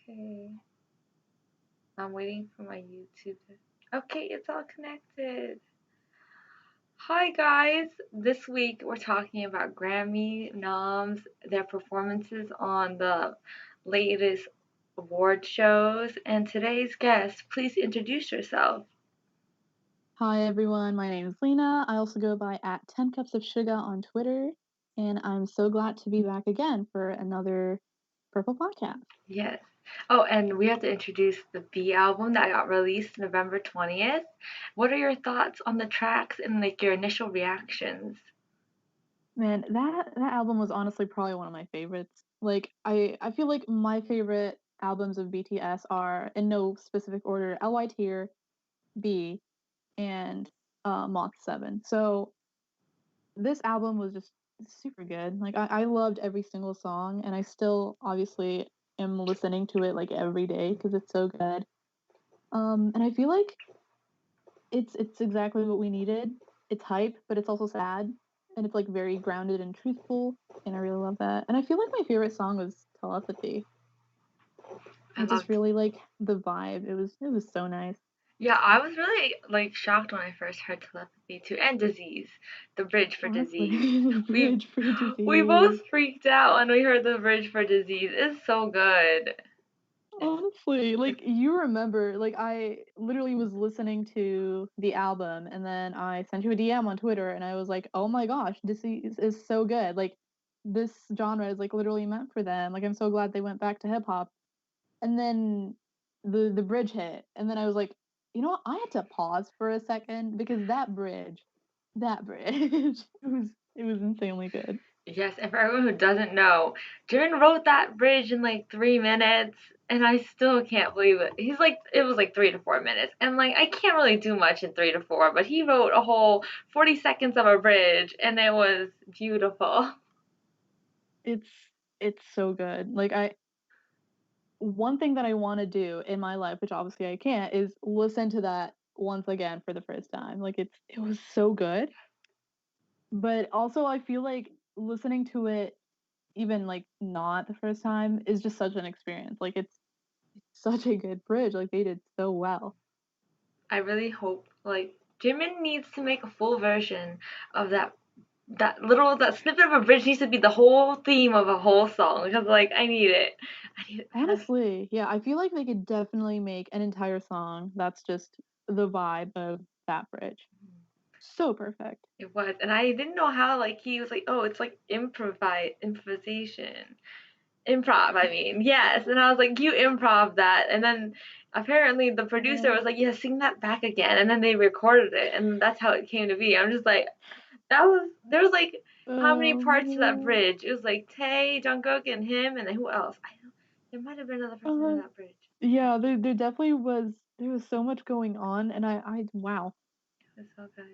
Okay. I'm waiting for my YouTube to. Okay, it's all connected. Hi guys. This week we're talking about Grammy noms, their performances on the latest award shows, and today's guest, please introduce yourself. Hi everyone, my name is Lina. I also go by at 10 Cups of Sugar on Twitter, and I'm so glad to be back again for another Purple podcast. Yes. Oh, and we have to introduce the B album that got released November 20th. What are your thoughts on the tracks and like your initial reactions? Man, that album was honestly probably one of my favorites. Like I feel like my favorite albums of BTS are in no specific order: LY Tier, B, and Moth 7. So this album was just super good. Like I loved every single song, and I still obviously am listening to it like every day because it's so good. And I feel like it's exactly what we needed. It's hype, but it's also sad, and it's like very grounded and truthful, and I really love that. And I feel like my favorite song was Telepathy. I I just loved. really like the vibe. It was so nice. Yeah, I was really like shocked when I first heard telepathy too, and disease, the bridge for Honestly, disease. the We bridge for we disease. both freaked out when we heard the bridge for disease. It's so good. It's Honestly, it's like you remember, like I literally was listening to the album and then I sent you a DM on Twitter and I was like, "Oh my gosh, this is so good. Like this genre is like literally meant for them. Like I'm so glad they went back to hip hop." And then the bridge hit and then I was like, "You know what? I had to pause for a second because that bridge, it was insanely good." yes, and for everyone who doesn't know, Jimin wrote that bridge in like 3 minutes, and I still can't believe it. He's like, it was like 3 to 4 minutes, and like I can't really do much in 3 to 4, but he wrote a whole 40 seconds of a bridge, and it was beautiful. It's it's so good. Like I one thing that I want to do in my life, which obviously I can't, is listen to that once again for the first time. Like it was so good, but also I feel like listening to it even like not the first time is just such an experience. Like it's such a good bridge. Like they did so well. I really hope like Jimin needs to make a full version of that snippet of a bridge needs to be the whole theme of a whole song because like I need it. I need it fast. Honestly, yeah, I feel like they could definitely make an entire song that's just the vibe of that bridge. So perfect. It was, and I didn't know how like he was like, oh, it's like improvisation, improv. I mean, yes, and I was like, you improv that, and then apparently the producer Uh, was like, yeah, sing that back again, and then they recorded it, and that's how it came to be. I'm just like, that was there was like how many parts to that um, bridge? It was like Tay, Jungkook, and him, and then who else? I don't. There might have been another person in uh, that bridge. Yeah, there definitely was so much going on and I wow, It was so good.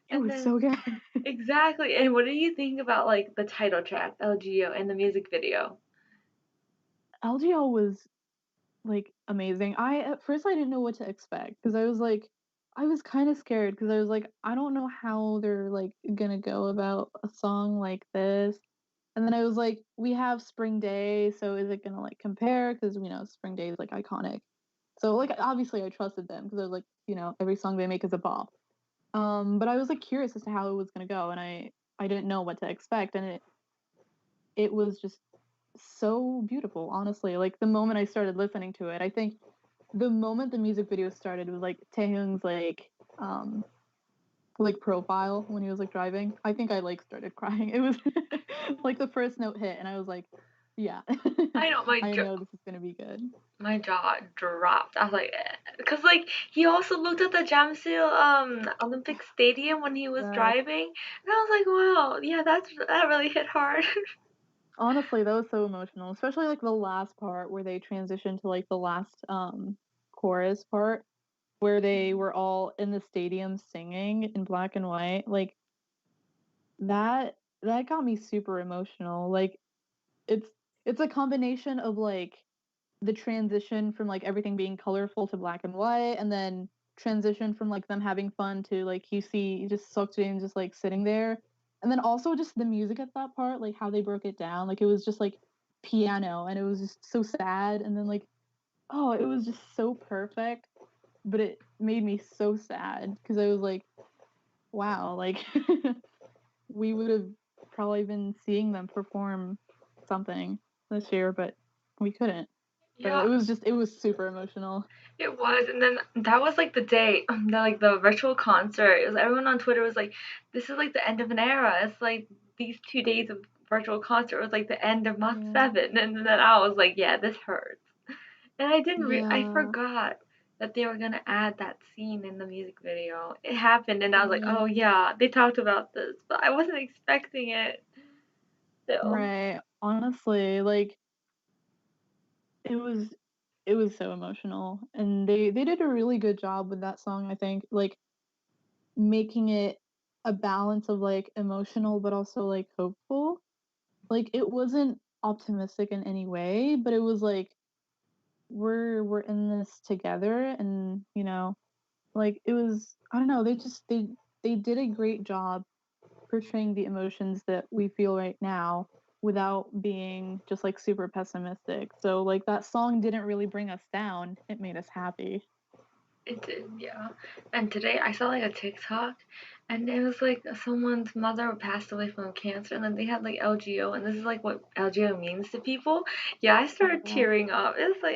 it And was then so good. exactly. And what do you think about like the title track, LGO, and the music video? LGO was like amazing. I at first I didn't know what to expect because I was like I was kind of scared because I was like I don't know how they're like gonna go about a song like this. And then I was like we have Spring Day, so is it gonna like compare because we know Spring Day is like iconic. So like obviously I trusted them because I was like, every song they make is a bop. But I was like curious as to how it was gonna go, and I didn't know what to expect, and it was just so beautiful, honestly. Like the moment I started listening to it, I think the moment the music video started was like Taehyung's like profile when he was like driving. I think I like started crying. It was like the first note hit, and I was like, yeah, I know I know this is gonna be good. my jaw dropped. I was like, because like he also looked at the Jamsil Olympic Stadium when he was Yes. driving, and I was like, wow, yeah, that really hit hard. Honestly, that was so emotional, especially like the last part where they transitioned to like the last chorus part where they were all in the stadium singing in black and white. Like that got me super emotional. Like it's it's a combination of like the transition from like everything being colorful to black and white and then transition from like them having fun to like you see just Seokjin just like sitting there. And then also just the music at that part, like how they broke it down. Like it was just like piano and it was just so sad and then like oh, it was just so perfect, but it made me so sad because I was like, wow, like we would have probably been seeing them perform something this year, but we couldn't. So Yeah, it was super emotional. it was, and then that was like the day, the virtual concert. It was everyone on Twitter was like, "This is like the end of an era." It's like these 2 days of virtual concert was like the end of month Yeah. 7, and then I was like, "Yeah, this hurts." And I Yeah. forgot that they were gonna add that scene in the music video. It happened, and I was like, "Oh Right. yeah, they talked about this," but I wasn't expecting it. Still, Right. Honestly, like it was it was so emotional and they did a really good job with that song, I think, like making it a balance of like emotional but also like hopeful. Like it wasn't optimistic in any way, but it was like we're in this together and, like it was I don't know, they did a great job portraying the emotions that we feel right now without being just like super pessimistic. So like that song didn't really bring us down. It made us happy. it did, yeah. And today I saw like a TikTok, and it was like someone's mother passed away from cancer, and then they had like LGO, and this is like what LGO means to people. Yeah, I started Oh, tearing up. It's like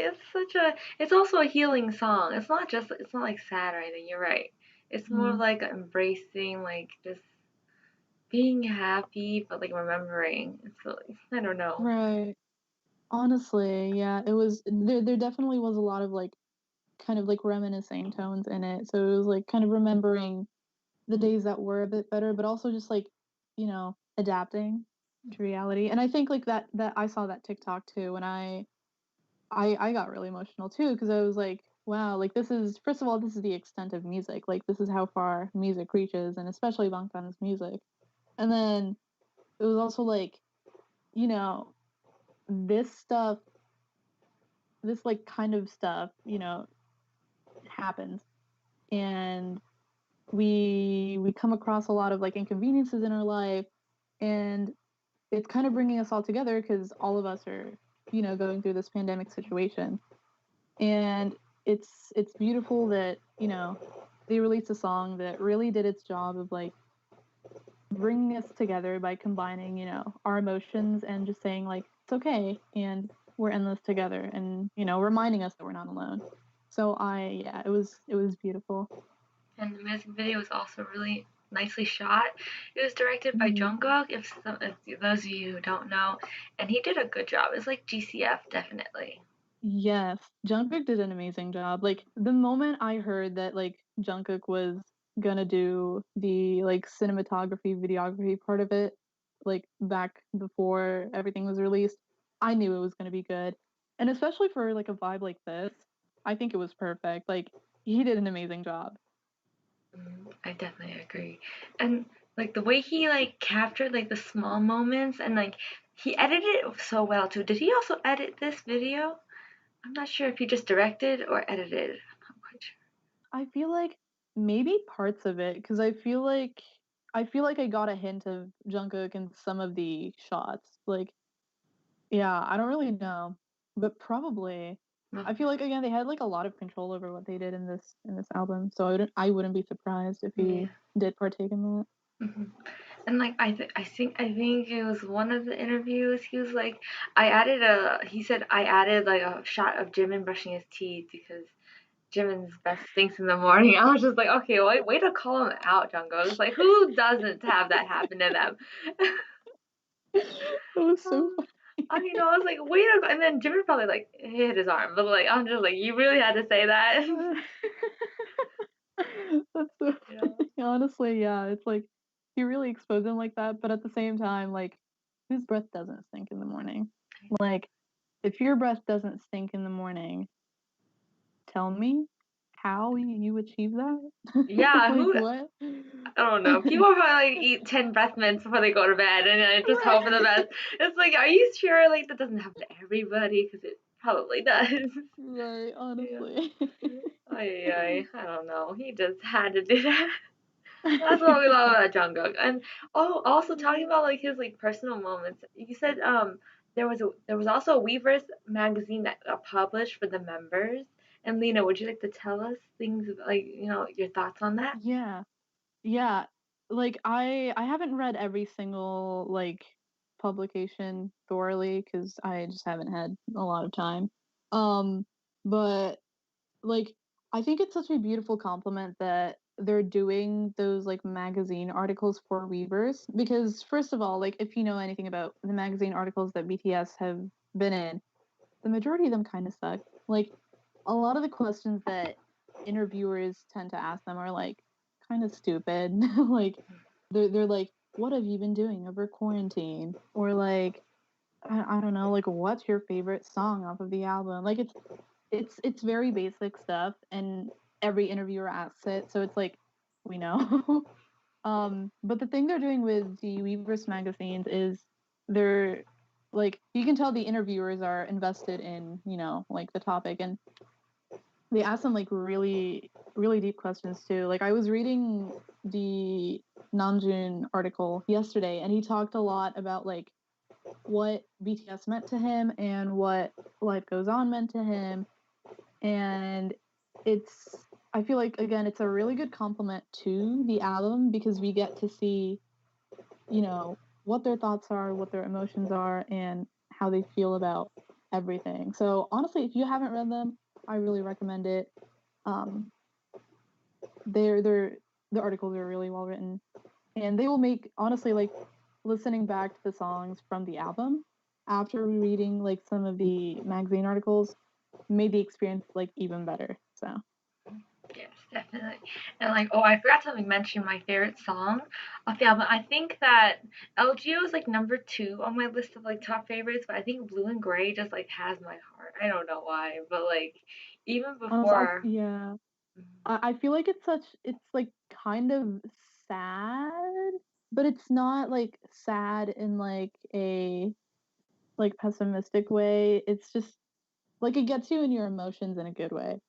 it's also a healing song. It's not like sad or anything. You're right. It's more mm, like embracing, like just being happy, but like remembering. It's like, I don't know. right. Honestly, yeah, it was there definitely was a lot of like kind of like reminiscing tones in it. So it was like kind of remembering the days that were a bit better, but also just like, adapting to reality. And I think like that I saw that TikTok too, and I got really emotional too because I was like, wow, like this is first of all, this is the extent of music. Like this is how far music reaches, and especially Bangtan's music. And then it was also like, you know, this stuff, this like kind of stuff, happens, and we come across a lot of like inconveniences in our life, and it's kind of bringing us all together because all of us are, going through this pandemic situation. And it's beautiful that they released a song that really did its job of like bringing us together by combining our emotions and just saying like it's okay and we're in this together, and reminding us that we're not alone. So yeah, it was beautiful. And the music video was also really nicely shot. It was directed by Mhm. Jungkook, if those of you who don't know, and he did a good job. It's like GCF, definitely. Yes, Jungkook did an amazing job. Like the moment I heard that like Jungkook was gonna do the like cinematography, videography part of it, like back before everything was released, I knew it was gonna be good. And especially for like a vibe like this, I think it was perfect. Like he did an amazing job. I definitely agree. And like the way he like captured like the small moments, and like he edited it so well too. Did he also edit this video? I'm not sure if he just directed or edited. I'm not quite sure. I feel like maybe parts of it because I feel like I got a hint of Jungkook in some of the shots. Like yeah, I don't really know, but probably. Well, I feel like again they had like a lot of control over what they did in this album, so I wouldn't be surprised if yeah. he did partake in that. Hmm. And like I think it was one of the interviews. He was like, he said I added like a shot of Jimin brushing his teeth because Jimin's best stinks in the morning. I was just like, okay, way to call him out, Jungkook. It's like, who doesn't have that happen to them? That was so I was like, way to go. And then Jimin probably like hit his arm, but like I'm just like, you really had to say that. funny. That's so you know? funny. Honestly, yeah, it's like he really exposed him like that, but at the same time, like whose breath doesn't stink in the morning? Like if your breath doesn't stink in the morning, tell me how you achieve that? Yeah, Like who what? I don't know. People probably like eat 10 breath mints before they go to bed, and just hope for the Right. best. It's like, are you sure like that doesn't happen to everybody? Because it probably does. Right, Yeah. honestly. I don't know. He just had to do that. That's what we love about Jungkook. And oh, also talking about like his like personal moments. You said there was also a Weverse magazine that got published for the members. And Lena, would you like to tell us things like your thoughts on that? Yeah. Yeah. Like I haven't read every single like publication thoroughly because I just haven't had a lot of time. Um, but like I think it's such a beautiful compliment that they're doing those like magazine articles for Weavers because first of all, like if you know anything about the magazine articles that BTS have been in, the majority of them kind of suck. Like a lot of the questions that interviewers tend to ask them are like kind of stupid. Like they're like, "What have you been doing over quarantine?" Or like, I don't know, like what's your favorite song off of the album? Like it's very basic stuff, and every interviewer asks it, so it's like we know. But the thing they're doing with the Weverse magazines is they're like you can tell the interviewers are invested in, like the topic and they ask them like really really deep questions too. Like I was reading the Namjoon article yesterday and he talked a lot about like what BTS meant to him and what Life Goes On meant to him and it's I feel like again it's a really good compliment to the album because we get to see what their thoughts are, what their emotions are, and how they feel about everything. So honestly, if you haven't read them, I really recommend it. Um, they're the articles are really well written, and they will make honestly like listening back to the songs from the album after reading like some of the magazine articles made the experience like even better. So Yes, definitely. And like, oh, I forgot to mention my favorite song off the album. I think that LGO is like number two on my list of like top favorites, but I think Blue and Gray just like has my heart. I don't know why, but like even honestly, before. yeah, Mhm. I feel like it's like kind of sad, but it's not like sad in like a like pessimistic way. It's just like it gets you in your emotions in a good way.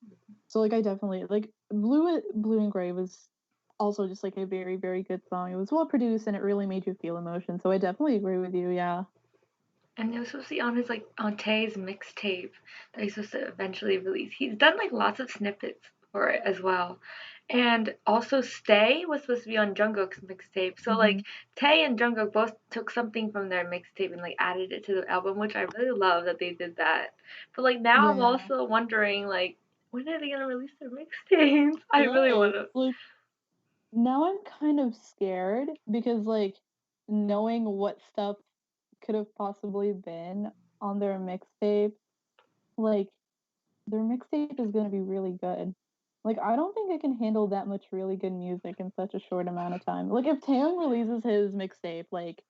So like I definitely like Blue and Gray was also just like a very very good song. It was well produced and it really made you feel emotion. So I definitely agree with you. Yeah. And it was supposed to be on his like on Tae's mixtape that he's supposed to eventually release. He's done like lots of snippets for it as well. And also Stay was supposed to be on Jungkook's mixtape. So Hmm. like Tae and Jungkook both took something from their mixtape and like added it to the album, which I really love that they did that. But like now I'm Yeah. also wondering like when are they gonna release their mixtapes? I really Right. wanna. Like now I'm kind of scared because like knowing what stuff could have possibly been on their mixtape, like their mixtape is gonna be really good. Like I don't think I can handle that much really good music in such a short amount of time. Like if Taeyong releases his mixtape like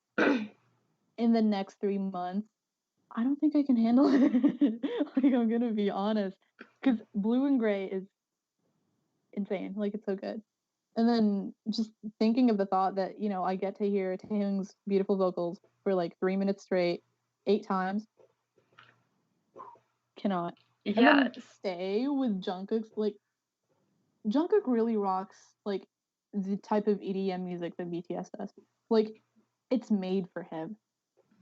in the next 3 months, I don't think I can handle it. Like I'm gonna be honest, because Blue and Gray is insane. Like it's so good. And then just thinking of the thought that I get to hear Taehyung's beautiful vocals for like 3 minutes straight, 8 times, cannot. And then Yes. stay with Jungkook's like Jungkook really rocks like the type of EDM music that BTS does. Like it's made for him.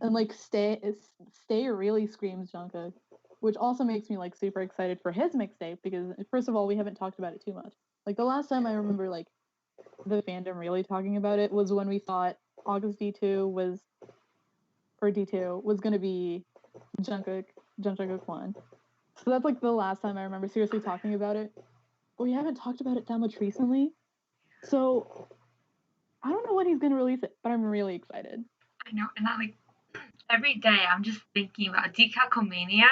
And like Stay really screams Jungkook, which also makes me like super excited for his mixtape because first of all, we haven't talked about it too much. Like the last time I remember like the fandom really talking about it was when we thought August D2 was or D2 was gonna be Jungkook Jungkook 1. So that's like the last time I remember seriously talking about it. We haven't talked about it that much recently. So I don't know when he's gonna release it, but I'm really excited. I know, and I like every day I'm just thinking about Decalcomania.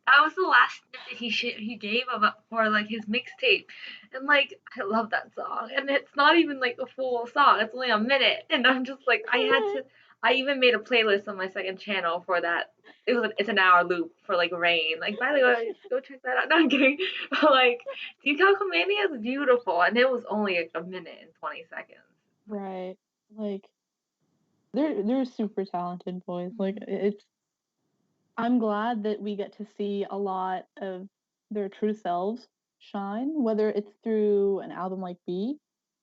That was the last snippet he gave about for like his mixtape, and like I love that song, and it's not even like a full song; it's only a minute, and I'm just like I had to. I even made a playlist on my second channel for that. It's an hour loop for like Rain. Like by the way, go check that out. No, I'm kidding. But like Decalcomania is beautiful, and it was only like a minute and 20 seconds. Right. Like they're super talented boys. Like it's I'm glad that we get to see a lot of their true selves shine, whether it's through an album like B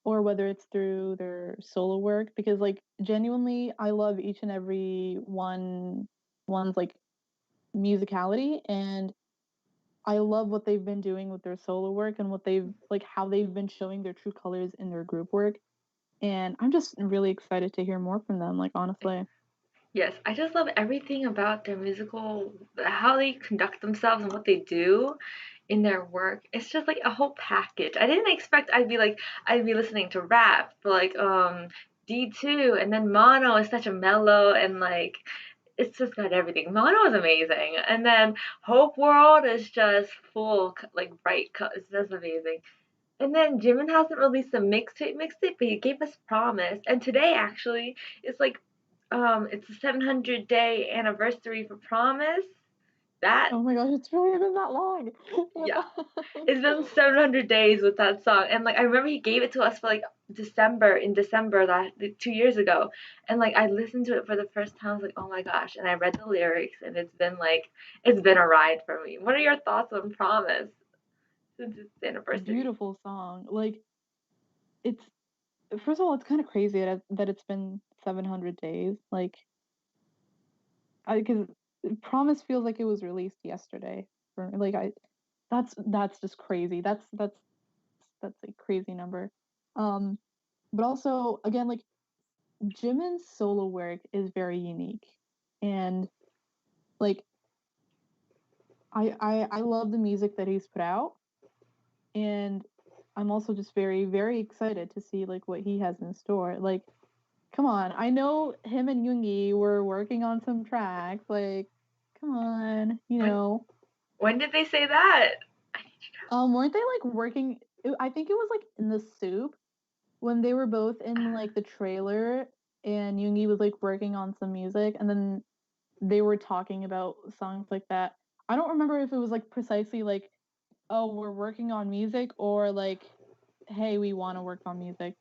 or whether it's through their solo work because like genuinely I love each and every one's like musicality, and I love what they've been doing with their solo work and what they've like how they've been showing their true colors in their group work. And I'm just really excited to hear more from them, like honestly. Yes, I just love everything about their musical, how they conduct themselves and what they do in their work. It's just like a whole package. I didn't expect I'd be listening to rap, but like D2 and then Mono is such a mellow and like it's just got everything. Mono is amazing. And then Hope World is just full like bright colors. It's just amazing. And then Jimin hasn't released a mixtape, but he gave us Promise. And today actually it's like it's the 700-day anniversary for Promise. That Oh my gosh, it's really been that long. yeah, it's been 700 days with that song. And like I remember he gave it to us for like December that 2 years ago. And like I listened to it for the first time. I was like, oh my gosh! And I read the lyrics, and it's been a ride for me. What are your thoughts on Promise since its anniversary? Beautiful song. Like it's first of all, it's kind of crazy that it's been 700 days. Like I because Promise feels like it was released yesterday. For like I that's just crazy. That's a crazy number. Um, but also again, like Jimin's solo work is very unique, and like I love the music that he's put out, and I'm also just very very excited to see like what he has in store. Like, come on, I know him and Yoongi were working on some tracks. Like, come on, you When know. when did they say that? Weren't they like working? I think it was like in the soup when they were both in like the trailer, and Yoongi was like working on some music, and then they were talking about songs like that. I don't remember if it was like precisely like, oh, we're working on music, or like, hey, we want to work on music.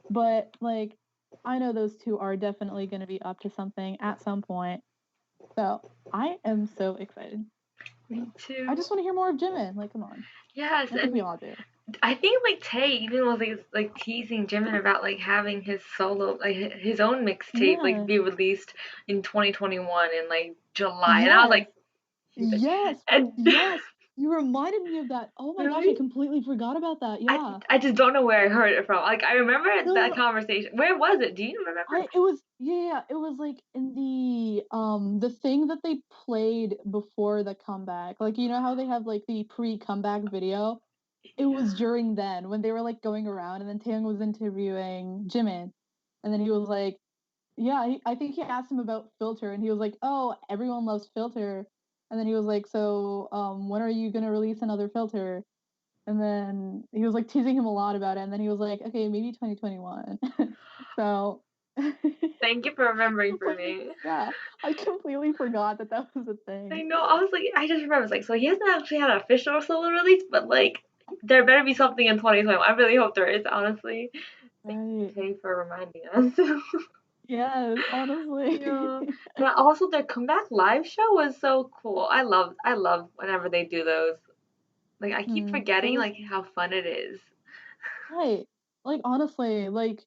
But like, I know those two are definitely going to be up to something at some point. So I am so excited. Me I too. just want to hear more of Jimin. Like, come on. Yes, I think we and all do. I think like Tay even was like teasing Jimin about like having his solo like his own mixtape like Yeah. be released in 2021 in like July, and I was Yes. like, Yes. and Yes. You reminded me of that. Oh my gosh, I really, completely forgot about that. Yeah. I just don't know where I heard it from. Like I remember that No, conversation. Where was it? Do you remember? it was yeah, it was like in the thing that they played before the comeback. Like you know how they have like the pre-comeback video? It was Yeah. during then when they were like going around, and then Taeyong was interviewing Jimin, and then he was like, yeah, I think he asked him about Filter, and he was like, "Oh, everyone loves Filter," and then he was like, "So, when are you gonna release another Filter?" And then he was like teasing him a lot about it, and then he was like, "Okay, maybe 2021." So, Thank you for remembering for completely, me. yeah, I completely forgot that that was a I thing. know. I was like, I just remember. I was like, so he hasn't actually had an official solo release, but like, there better be something in 2021. I really hope there is. Honestly, thank you, Right. Tay, for reminding us. Yes, honestly. Yeah, and also their comeback live show was so cool. I love whenever they do those. Like I keep It forgetting was like how fun it is. right. Like honestly, like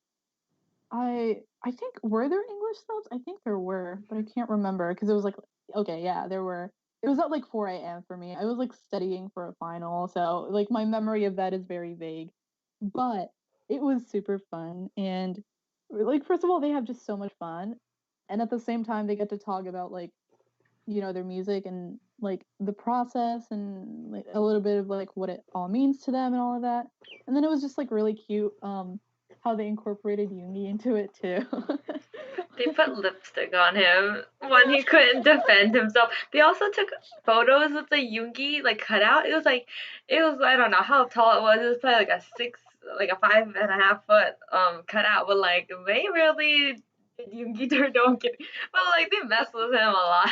I think were there English subs? I think there were, but I can't remember because it was like okay, yeah, there were. It was at like 4 a.m. for me. I was like studying for a final, so like my memory of that is very vague. But it was super fun, and like first of all, they have just so much fun, and at the same time they get to talk about like their music and like the process and like a little bit of like what it all means to them and all of that. And then it was just like really cute how they incorporated Yoongi into it too. They put lipstick on him when he couldn't defend himself. They also took photos with the Yoongi like cutout. It was I don't know how tall it was. It was probably like a six, like a 5.5 foot cutout. But like they really did Yoongi dirt. Don't get, but like they messed with him a lot.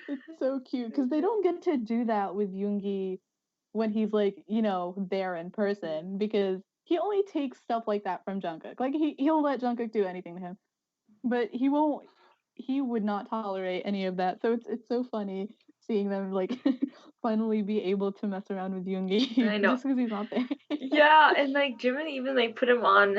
It's so cute because they don't get to do that with Yoongi when he's like there in person because he only takes stuff like that from Jungkook. Like he'll let Jungkook do anything to him, but he would not tolerate any of that. So it's so funny seeing them like finally be able to mess around with Yoongi I know. just because he's not there. Yeah, and like Jimin even like put him on,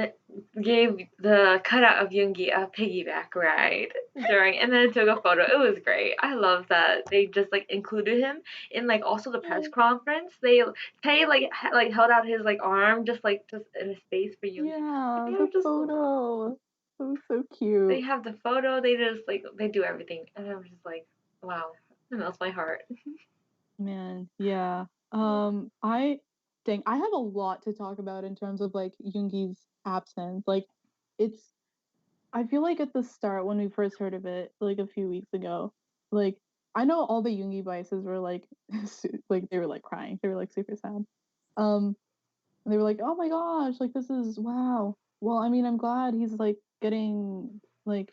gave the cutout of Yoongi a piggyback ride. during, and then took a photo. It was great. I love that they just like included him in like also the press conference. Tay like like held out his like arm just in a space for Yoongi. Yeah, They're the just photo. It was so they cute. have the photo. They just like they do everything, and I'm just like, wow, it melts my heart. Man, yeah. I dang, I have a lot to talk about in terms of like Yoongi's absence. Like, it's I feel like at the start when we first heard of it, like a few weeks ago, like I know all the Yoongi biases were like, like they were like crying. They were like super sad. Um, and they were like, "Oh my gosh, like this is wow." Well, I mean, I'm glad he's like getting like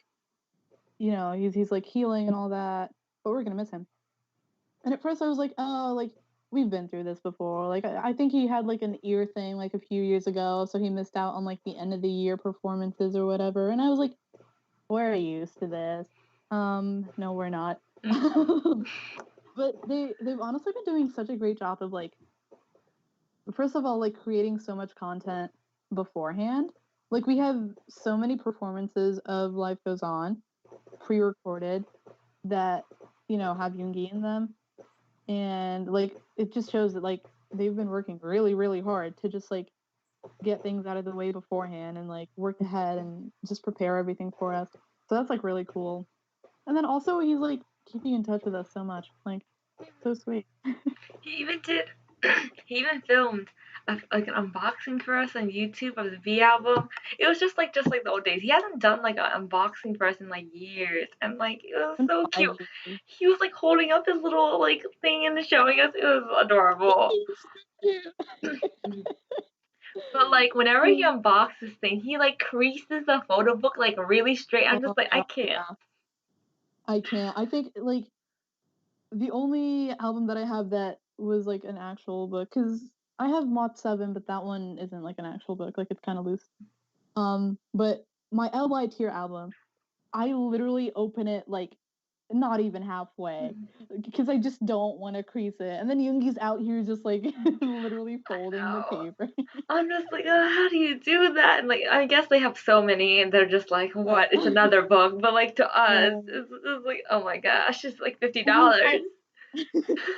he's like healing and all that, but we're gonna miss him. And at first I was like, oh, like we've been through this before. Like I think he had like an ear thing like a few years ago, so he missed out on like the end of the year performances or whatever. And I was like, we're used to this. No, we're not. But they've honestly been doing such a great job of like first of all like creating so much content beforehand. Like we have so many performances of Life Goes On pre-recorded that have Yoongi in them, and like it just shows that like they've been working really really hard to just like get things out of the way beforehand and like work ahead and just prepare everything for us. So that's like really cool. And then also he's like keeping in touch with us so much, like so sweet. He even did. He even filmed like an unboxing for us on YouTube of the V album. It was just like the old days. He hasn't done like an unboxing for us in like years, and like it was In so 5 cute. years. He was like holding up his little like thing and showing us. It was adorable. He's so cute. But like whenever he unboxes this thing, he like creases the photo book like really straight. I'm Oh just like I god, can't. yeah. I can't. I think like the only album that I have that was like an actual book, because I have Mott 7, but that one isn't like an actual book. Like it's kind of loose. But my LY tier album, I literally open it like not even halfway because I just don't want to crease it. And then Yoongi's out here just like literally I folding the know. paper. I'm just like, how do you do that? And like, I guess they have so many, and they're just like, what? It's another book. But like to us, Yeah. it's like, oh my gosh, it's like fifty I mean, dollars.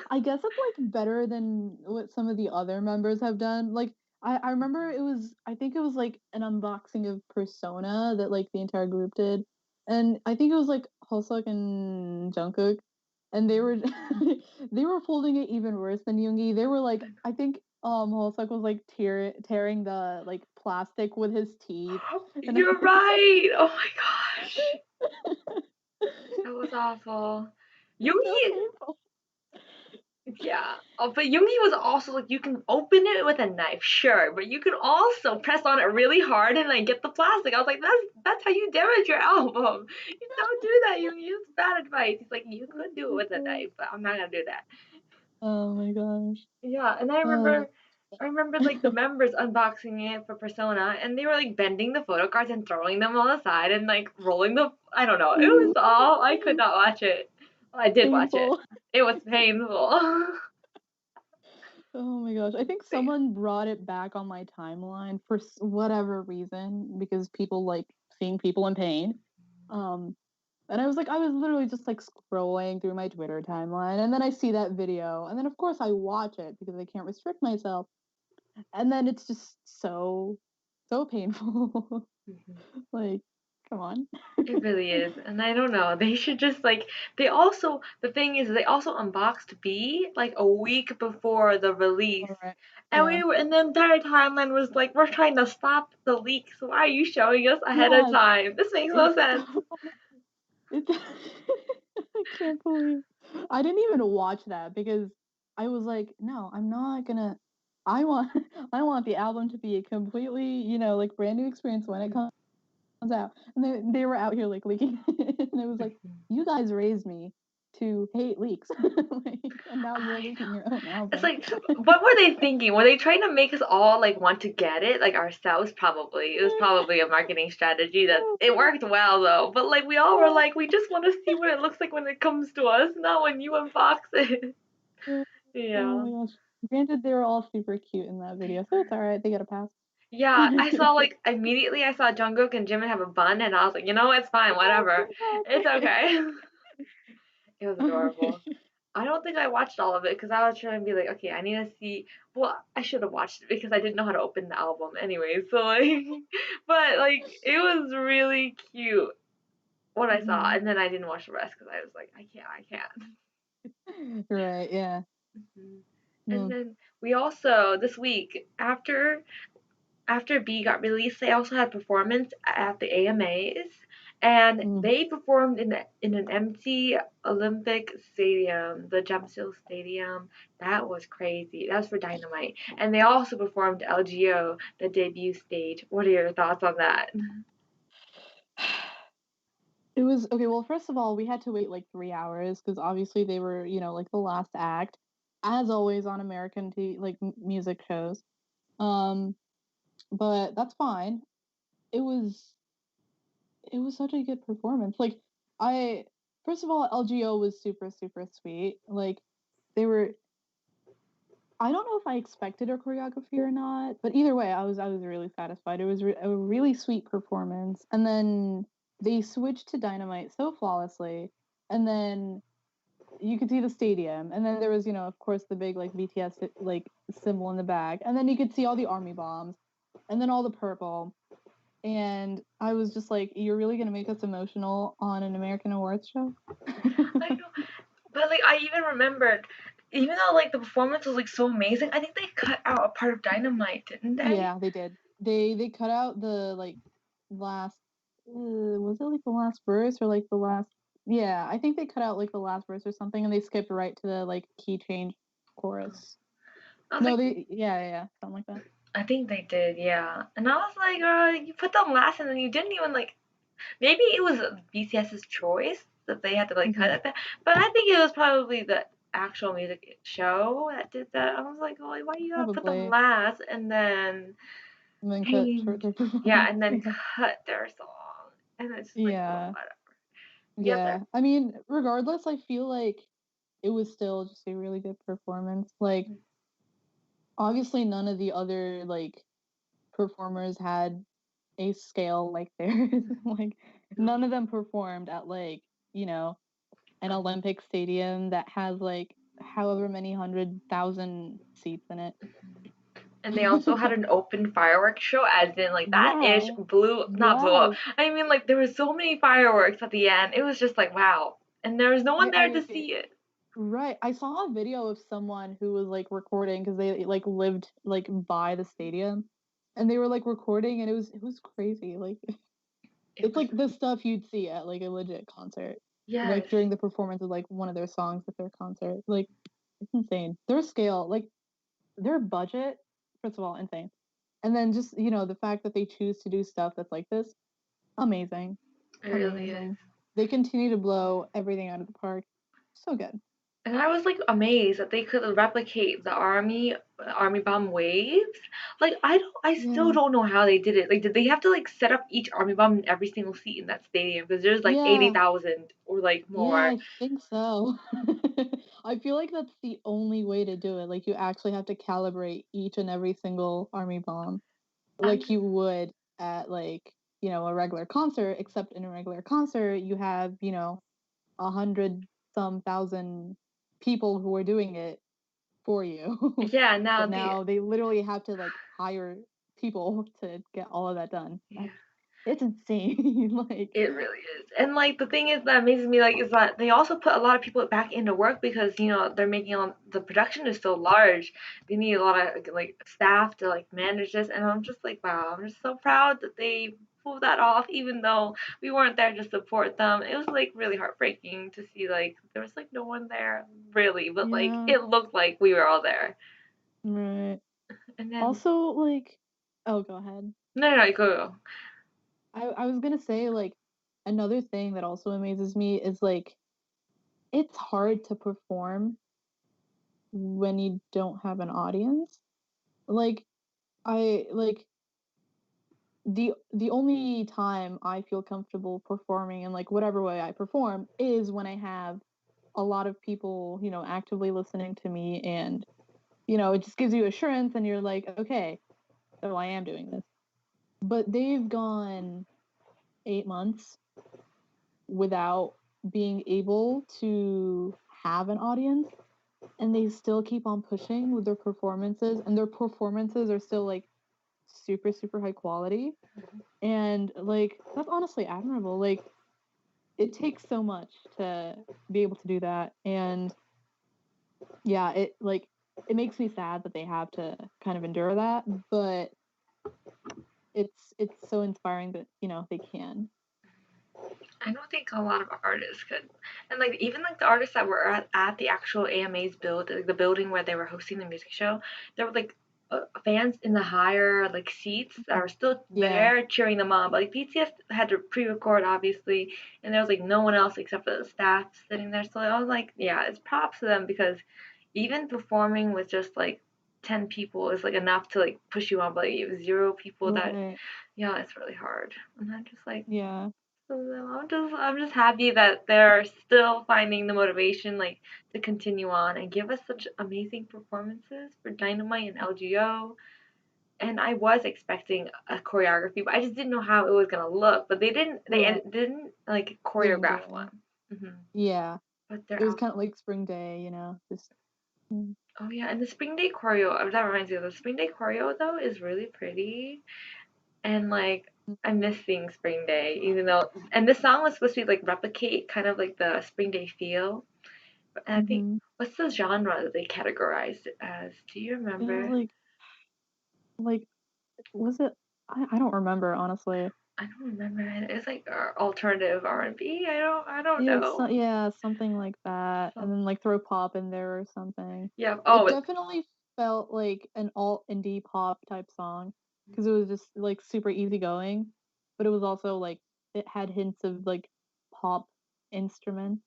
I guess it's like better than what some of the other members have done. Like I remember I think it was like an unboxing of Persona that like the entire group did. And I think it was like Hoseok and Jungkook. And they were they were folding it even worse than Yoongi. They were like I think Hoseok was like tearing the like plastic with his teeth. And You're right. Oh my gosh, that was awful. it's so Yoongi, painful. yeah. Oh, but Yoongi was also like, you can open it with a knife, sure, but you can also press on it really hard and like get the plastic. I was like, that's how you damage your album. You don't do that, Yoongi. It's bad advice. He's like, you could do it with a knife, but I'm not gonna do that. Oh my gosh. Yeah, and I Uh, remember like the members unboxing it for Persona, and they were like bending the photo cards and throwing them on the side and like rolling the. I don't know. It was all. I could not watch it. Well, I did watch it. painful. It was painful. Oh my gosh. I think someone brought it back on my timeline for whatever reason because people like seeing people in pain. Um and I was literally just like scrolling through my Twitter timeline, and then I see that video, and then of course I watch it because I can't restrict myself. And then it's just so painful. Like, come on. It really is, and I don't know. They should just like they also the thing is they also unboxed B like a week before the release, All right. and Yeah. and the entire timeline was like we're trying to stop the leak. So why are you showing us ahead of Yeah, time? This makes no it's sense. so it's I can't believe I didn't even watch that because I was like, no, I'm not gonna. I want I want the album to be a completely like brand new experience when it comes out. And they were out here like leaking, and it was like, you guys raised me to hate leaks, like, and now you're I leaking your own It's album. like, what were they thinking? Were they trying to make us all like want to get it, like ourselves? Probably. It was probably a marketing strategy that it worked well though. But like we all were like, we just want to see what it looks like when it comes to us, not when you unbox it. Oh Yeah. my gosh. Granted, they were all super cute in that They video, so it's were. all right. They get a pass. Yeah, I saw like immediately I saw Jungkook and Jimin have a bun, and I was like, you know, it's fine, Oh whatever, it's my okay. It was adorable. god. I don't think I watched all of it because I was trying to be like, okay, I need to see. Well, I should have watched it because I didn't know how to open the album anyway. So like, but like, it was really cute what I saw, Mhm. and then I didn't watch the rest because I was like, I can't. Right, yeah. Mhm. And Mm, then we also this week after B got released, they also had a performance at the AMAs, and mm. they performed in an empty Olympic stadium, the Gemsteel Stadium. That was crazy. That was for Dynamite, and they also performed LGO, the debut stage. What are your thoughts on that? It was okay, well, first of all, we had to wait like 3 hours because obviously they were, like the last act, as always on American like music shows. Um, but that's fine. It was it was such a good performance. Like I first of all, LGO was super super sweet. Like they were I don't know if I expected a choreography or not, but either way, I was really satisfied. It was a really sweet performance, and then they switched to Dynamite so flawlessly, and then you could see the stadium, and then there was, of course, the big like BTS like symbol in the back, and then you could see all the army bombs, and then all the purple, and I was just like, "You're really gonna make us emotional on an American awards show?" I know, but like I even remembered, even though like the performance was like so amazing, I think they cut out a part of Dynamite, didn't they? Yeah, they did. They cut out the like last was it like the last verse or like the last yeah, I think they cut out like the last verse or something and they skipped right to the like key change chorus. I was No, like, they yeah, something like that. I think they did, yeah. And I was like, you put them last, and then you didn't even like. Maybe it was BTS's choice that they had to like cut Hmm. it, but I think it was probably the actual music show that did that. I was like, well, why you gotta put them Probably. last and then And then cut short change? their Yeah, performance. and then Yeah. cut their song, and it's just like, well, Yeah. whatever. The Yeah. other, I mean, regardless, I feel like it was still just a really good performance. Like obviously none of the other like performers had a scale like theirs. Like none of them performed at like, an Olympic stadium that has like however many 100,000 seats in it. and they also had an open fireworks show, as in like that ish Yeah. blew not blew up. Yes. I mean, like there were so many fireworks at the end. It was just like wow, and there was no one there to I see it. right. I saw a video of someone who was like recording because they like lived like by the stadium and they were like recording and it was crazy. Like It it's was like the stuff you'd see at like a legit concert. yes. Like during the performance of like one of their songs at their concert. Like it's insane. Their scale, like their budget, first of all, insane. And then just, the fact that they choose to do stuff that's like this, amazing. It really is. Amazing. They continue to blow everything out of the park. So good. And I was like amazed that they could replicate the army bomb waves. Like I still Yeah. don't know how they did it. Like did they have to like set up each army bomb in every single seat in that stadium because there's like Yeah. 80,000 or like Yeah, more. I think so. I feel like that's the only way to do it. Like you actually have to calibrate each and every single army bomb I like you would at like, a regular concert, except in a regular concert you have, 100 some thousand people who are doing it for you. yeah, now But the now they literally have to like hire people to get all of that done. yeah. That's it's insane. Like It really is. And like the thing is that amazes me like is that they also put a lot of people back into work because they're making the production is so large. They need a lot of like staff to like manage this and I'm just like wow, I'm just so proud that they pulled that off even though we weren't there to support them. It was like really heartbreaking to see like there was like no one there really, but like yeah, it looked like we were all there. right. And then Also, like, oh, go ahead. no, you go. I was gonna say, like, another thing that also amazes me is like it's hard to perform when you don't have an audience. Like, I like the only time I feel comfortable performing in like whatever way I perform is when I have a lot of people, actively listening to me and it just gives you assurance and you're like, okay, oh, I am doing this. But they've gone 8 months without being able to have an audience, and they still keep on pushing with their performances, and their performances are still like super super high quality, and like that's honestly admirable. Like it takes so much to be able to do that, and yeah, it makes me sad that they have to kind of endure that, but it's so inspiring that they can. I don't think a lot of artists could. And like even like the artists that were at the actual AMA's build, like the building where they were hosting the music show, there were like fans in the higher like seats that were still Yeah. there cheering them on. But like BTS had to pre-record obviously, and there was like no one else except for the staff sitting there. So I was like, yeah, it's props to them because even performing with just like 10 people is like enough to like push you on, but like, zero people that, Right. yeah, it's really hard. And I'm just like, Yeah. so I'm just happy that they're still finding the motivation like to continue on and give us such amazing performances for Dynamite and LGO. And I was expecting a choreography, but I just didn't know how it was gonna look. But Right. didn't like Spring choreograph Day. one. Yeah. But they're It was out. kind of like Spring Day, just mm, Oh yeah, and the Spring Day choreo. That reminds me of the Spring Day choreo though is really pretty. And like I'm missing Spring Day, even though and this song was supposed to be like replicate kind of like the Spring Day feel. And I think mm-hmm. what's the genre that they categorized it as? Do you It was remember? like was it I don't remember honestly. I don't remember. It's like alternative R&B. I don't It's know. yeah, something like that, and So then like throw pop in there or something. yeah. It Oh, definitely felt like an alt indie pop type song because it was just like super easygoing, but it was also like it had hints of like pop instrument.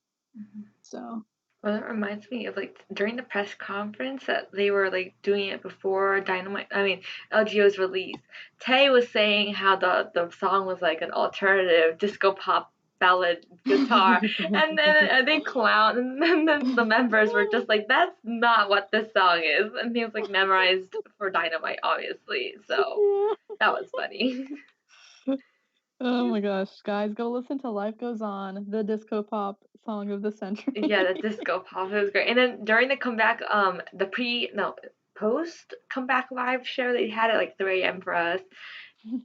So well, that reminds me of like during the press conference that they were like doing it before Dynamite. I mean LGO's release. Tay was saying how the song was like an alternative disco pop ballad guitar, and then they clown, and then the members were just like, "That's not what this song is," and he was like memorized for Dynamite, obviously. So yeah. that was funny. Oh my gosh, guys, go listen to Life Goes On, the disco pop song of the Yeah, the century. disco pop, it was great. And then during the comeback, the no, post comeback live show, they had it like 3 a.m. for us.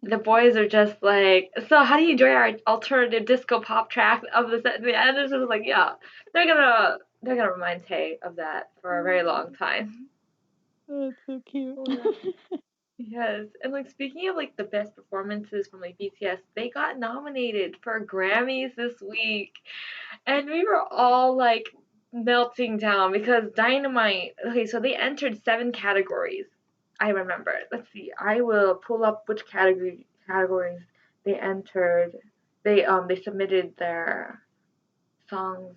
The boys are just like, so how do you enjoy our alternative disco pop track of the set? And it's just like, yeah, they're gonna remind Tay of that for a very long time. Oh, it's so cute. Oh yeah. Yes, and like speaking of like the best performances from like BTS, they got nominated for Grammys this week. And we were all like melting down because Dynamite. Okay, so they entered 7 categories. I remember. Let's see. I will pull up which categories they entered. They submitted their songs,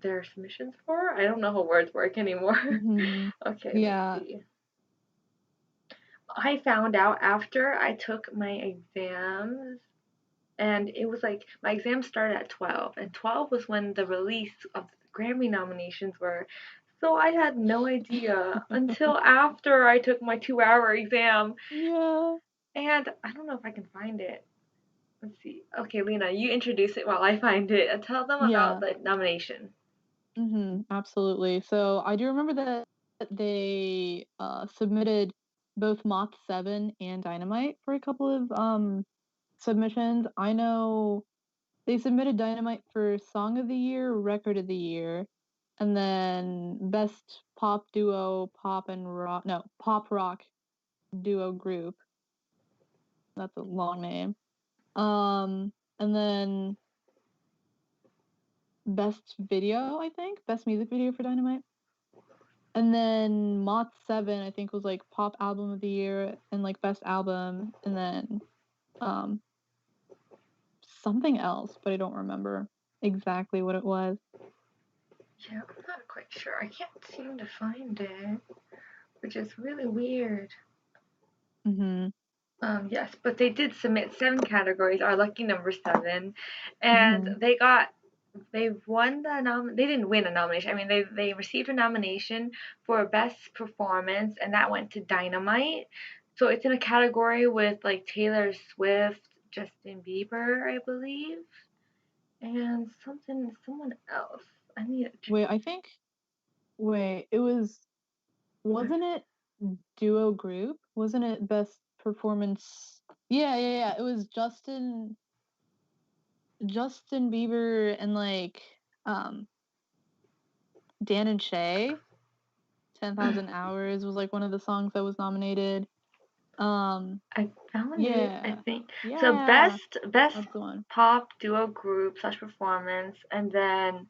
their submissions for. I don't know how words work anymore. hmm Okay, let's Yeah. see. I found out after I took my exams and it was like my exams started at 12 and 12 was when the release of the Grammy nominations were, so I had no idea until after I took my 2-hour exam. Yeah. And I don't know if I can find it. Let's see. Okay, Lena, you introduce it while I find it and tell them about Yeah. the nomination. Absolutely. So I do remember that they submitted both Moth 7 and Dynamite for a couple of submissions. I know they submitted Dynamite for Song of the Year, Record of the Year, and then Best Pop Duo, Pop and Rock, no, Pop Rock Duo Group. That's a long name. And then Best Video, I think, Best Music Video for Dynamite. And then Moth 7, I think, was like Pop Album of the Year and like Best Album, and then um something else, but I don't remember exactly what it was. Yeah, I'm not quite sure. I can't seem to find it, which is really weird. Mhm. Yes, but they did submit 7 categories, our lucky number 7, and Mhm. they won they didn't win a nomination. I mean, they received a nomination for best performance, and that went to Dynamite. So it's in a category with like Taylor Swift, Justin Bieber, I believe, and someone else. I need to. Wait, it wasn't it duo group? Wasn't it best performance? Yeah. It was Justin Bieber and like um Dan and Shay. 10,000 Hours was like one of the songs that was nominated. Um I found it. I yeah. think so. Yeah. Best That's the one. pop duo group slash performance, and then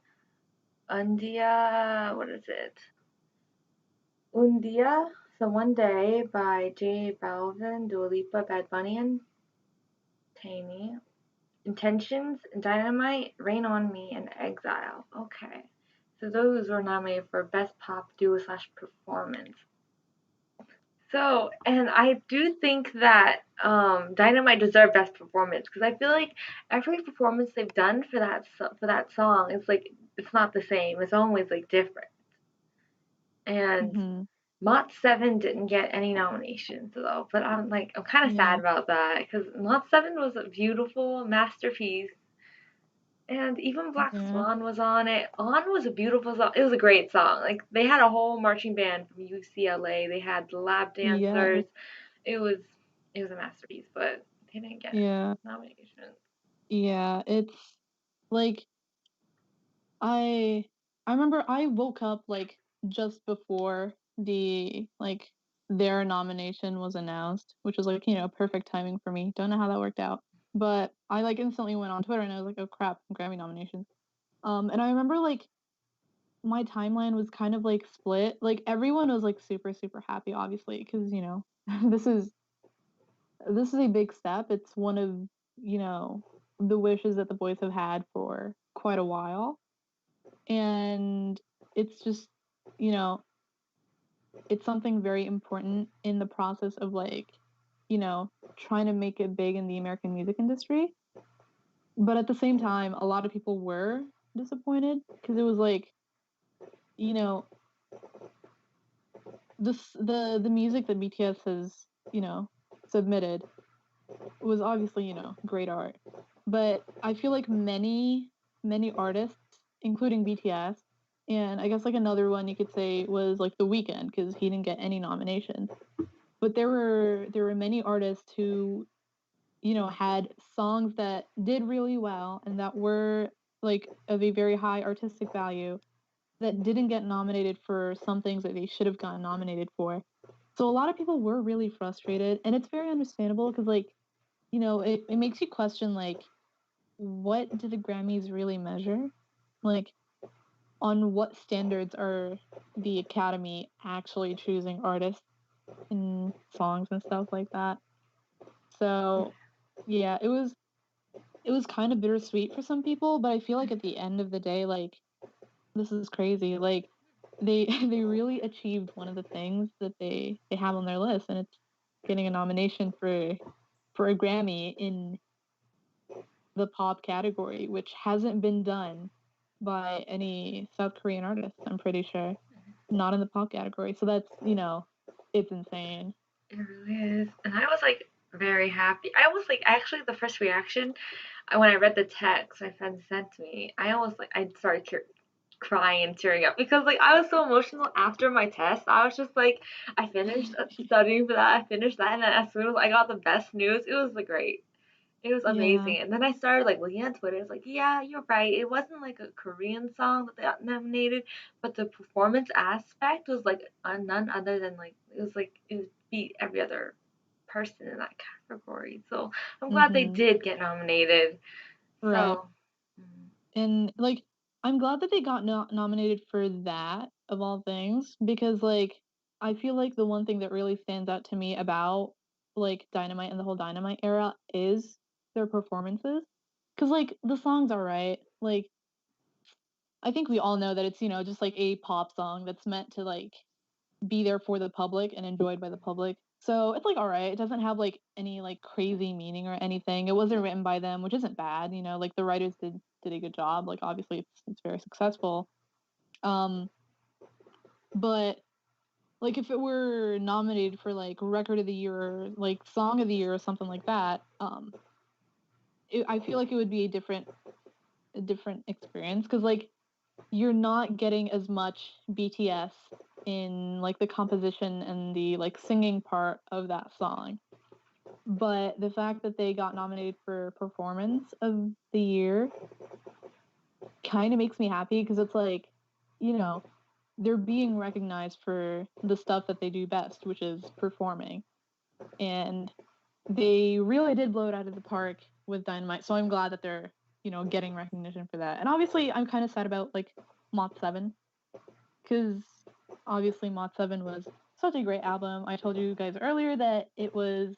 Undia. What is it? Undia. So One Day by J Balvin, Dua Lipa, Bad Bunny, and Tammy. Intentions, Dynamite, Rain on Me, and Exile. Okay. So those were nominated for Best Pop Duo slash Performance. So, and I do think that Dynamite deserved Best Performance because I feel like every performance they've done for that song, it's like it's not the same. It's always like different. And Mhm. Mott 7 didn't get any nominations though, but I'm kind of sad Yeah. about that because Mott 7 was a beautiful masterpiece. And even Black Yeah. Swan was on it. On was a beautiful song. It was a great song. Like they had a whole marching band from UCLA. They had lap Yeah. dancers. It was it was a masterpiece, but they didn't get Yeah. nominations. Yeah. It's like I I remember I woke up like just before their nomination was announced, which was like, perfect timing for me. Don't know how that worked out. But I like instantly went on Twitter and I was like, "Oh crap, Grammy nominations." And I remember like my timeline was kind of like split. Like everyone was like super super happy obviously because, this is a big step. It's one of, the wishes that the boys have had for quite a while. And it's just, you know, it's something very important in the process of like, trying to make it big in the American music industry. But at the same time, a lot of people were disappointed because it was like, you know, the music that BTS has, submitted was obviously, great art. But I feel like many artists, including BTS, and I guess like another one you could say was like The Weeknd because he didn't get any nominations. But there were many artists who, had songs that did really well and that were like of a very high artistic value that didn't get nominated for some things that they should have gotten nominated for. So a lot of people were really frustrated, and it's very understandable because like, it makes you question like what do the Grammys really measure? Like on what standards are the Academy actually choosing artists and songs and stuff like that? So yeah, it was kind of bittersweet for some people, but I feel like at the end of the day, like this is crazy. Like they they really achieved one of the things that they have on their list, and it's getting a nomination for a Grammy in the pop category, which hasn't been done by any South Korean artist, I'm pretty sure. Not in the pop category. So that's, it's insane. It really is. And I was like very happy. I was like actually the first reaction when I read the text my friend sent me, I started crying and tearing up because like I was so emotional after my test. I was just like I finished studying for that. I finished that, and then as soon as I got the best news, it was like great. It was Yeah. amazing. And then I started like looking on Twitter. It's like, yeah, you're right. It wasn't like a Korean song that they got nominated, but the performance aspect was like none other than like it was beat every other person in that category. So I'm glad they Mhm. did get nominated. Right. So mm, And like I'm glad that they got nominated for that of all things because like I feel like the one thing that really stands out to me about like Dynamite and the whole Dynamite era is their performances. Cuz like the songs are right. Like I think we all know that it's, just like a pop song that's meant to like be there for the public and enjoyed by the public. So it's like all right. It doesn't have like any like crazy meaning or anything. It wasn't written by them, which isn't bad. Like the writers did a good job. Like obviously it's very successful. Um, but like if it were nominated for like record of the year or like song of the year or something like that, I feel like it would be a different experience, because like you're not getting as much BTS in like the composition and the like singing part of that song. But the fact that they got nominated for performance of the year kind of makes me happy, because it's like, you know, they're being recognized for the stuff that they do best, which is performing. And they really did blow it out of the park with Dynamite. So I'm glad that they're, getting recognition for that. And obviously I'm kind of sad about like Mod 7, because obviously Mod 7 was such a great album. I told you guys earlier that it is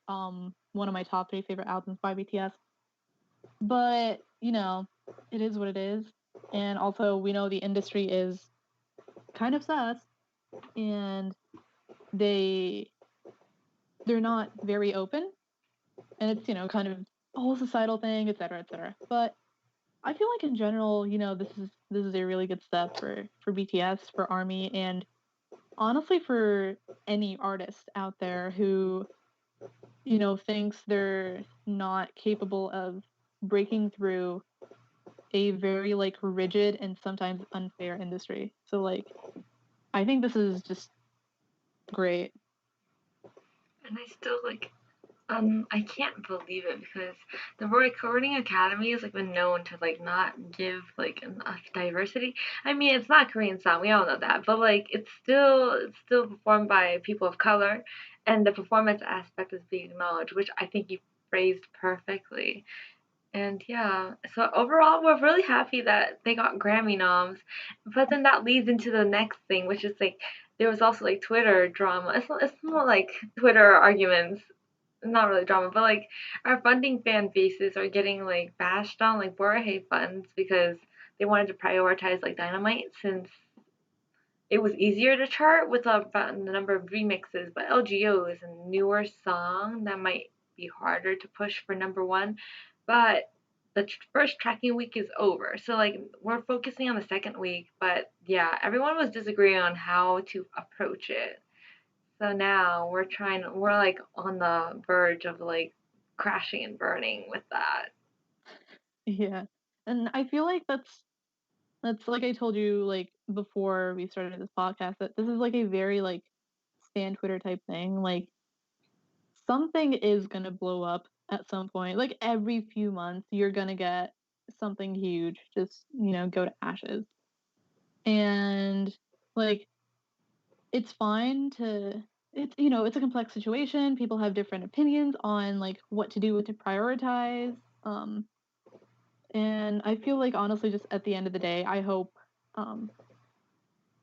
one of my top 3 favorite albums by BTS. But, it is what it is. And also we know the industry is kind of sus, and they're not very open, and it's, kind of a whole societal thing, etc., etc. But I feel like in general, this is a really good step for BTS, for ARMY, and honestly for any artist out there who, thinks they're not capable of breaking through a very like rigid and sometimes unfair industry. So like I think this is just great. And I still like I can't believe it because the Recording Academy has like been known to like not give like enough diversity. I mean, it's not Korean song, we all know that, but like it's still performed by people of color, and the performance aspect is being acknowledged, which I think you phrased perfectly. And yeah, so overall, we're really happy that they got Grammy noms. But then that leads into the next thing, which is like there was also like Twitter drama. It's more like Twitter arguments, not really drama, but like our funding fan bases are getting like bashed on like Borje funds because they wanted to prioritize like Dynamite since it was easier to chart with the number of remixes, but LGO is a newer song that might be harder to push for number one. But the first tracking week is over, so like we're focusing on the second week. But yeah, everyone was disagreeing on how to approach it. So now we're like on the verge of like crashing and burning with that. Yeah. And I feel like that's like I told you like before we started this podcast, that this is like a very like stan Twitter type thing. Like something is gonna blow up at some point. Like every few months you're gonna get something huge just, go to ashes. And like it's fine to it's a complex situation. People have different opinions on like what to do, what to prioritize. Um and I feel like honestly just at the end of the day, I hope um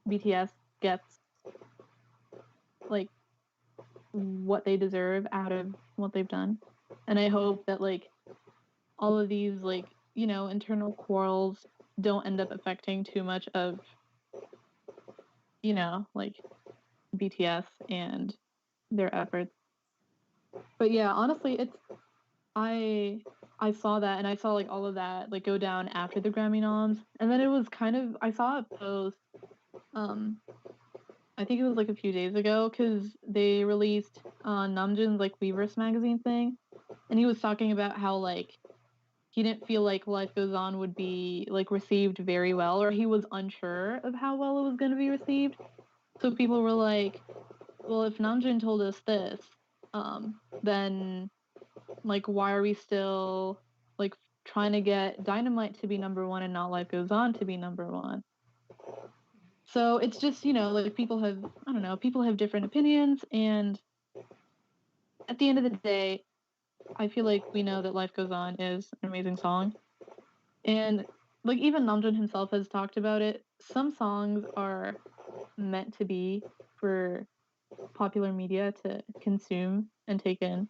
BTS gets like what they deserve out of what they've done. And I hope that like all of these like, internal quarrels don't end up affecting too much of, like BTS and their efforts. But yeah, honestly, I I saw that, and I saw like all of that like go down after the Grammy noms, and then it was kind of, I saw a post, um I think it was like a few days ago, because they released Namjoon's like Weverse magazine thing, and he was talking about how like he didn't feel like Life Goes On would be like received very well, or he was unsure of how well it was going to be received. So people were like, well, if Namjoon told us this, then like why are we still like trying to get Dynamite to be number one and not Life Goes On to be number one? So it's just, like people have, I don't know, people have different opinions, and at the end of the day, I feel like we know that Life Goes On is an amazing song. And like even Namjoon himself has talked about it. Some songs are meant to be for popular media to consume and take in.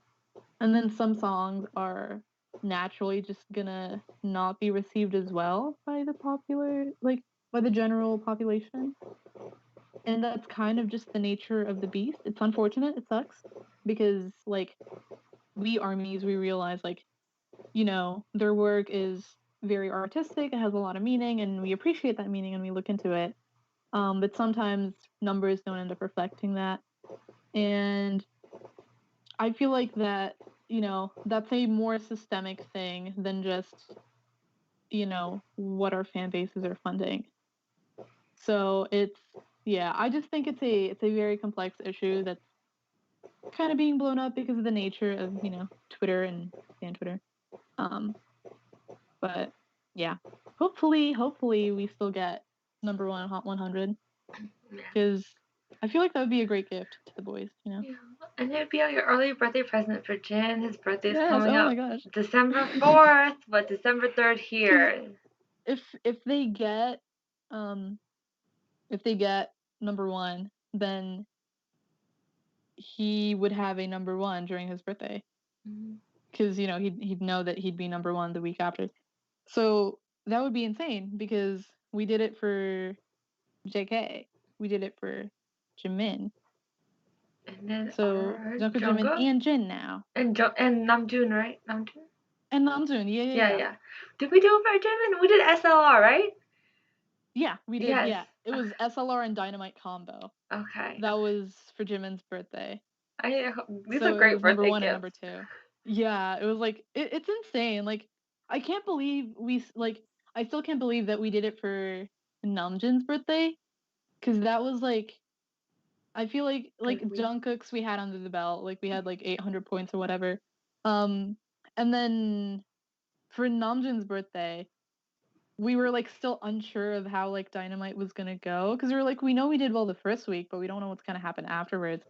And then some songs are naturally just gonna not be received as well by the popular, like by the general population. And that's kind of just the nature of the beast. It's unfortunate, it sucks, because like we armies, we realize like, their work is very artistic, it has a lot of meaning, and we appreciate that meaning and we look into it. But sometimes numbers don't end up reflecting that. And I feel like that, that's a more systemic thing than just, what our fan bases are funding. So I just think it's a very complex issue that's kind of being blown up because of the nature of, Twitter and fan Twitter. But yeah, hopefully we still get number one Hot 100 because I feel like that would be a great gift to the boys, Yeah. And it'd be your early birthday present for Jin. His birthday's coming oh up my gosh. December 4th, but December 3rd here. If they get number one, then he would have a number one during his birthday. Because he'd know that he'd be number one the week after. So that would be insane because we did it for JK. We did it for Jimin. And then So Jungkook, Jimin, and Jin now. And Namjoon, right? Namjoon? And Namjoon, yeah. Did we do it for Jimin? We did SLR, right? Yeah, we did. Yes. Yeah, it was SLR and Dynamite combo. Okay. That was for Jimin's birthday. These are great birthday number one gifts. And number two. Yeah, it was like it's insane. Like I can't believe I still can't believe that we did it for Namjoon's birthday, because that was like, I feel like Jungkook's we had under the belt, like we had like 800 points or whatever, and then for Namjoon's birthday, we were like still unsure of how like Dynamite was gonna go, because we were like, we know we did well the first week, but we don't know what's gonna happen afterwards.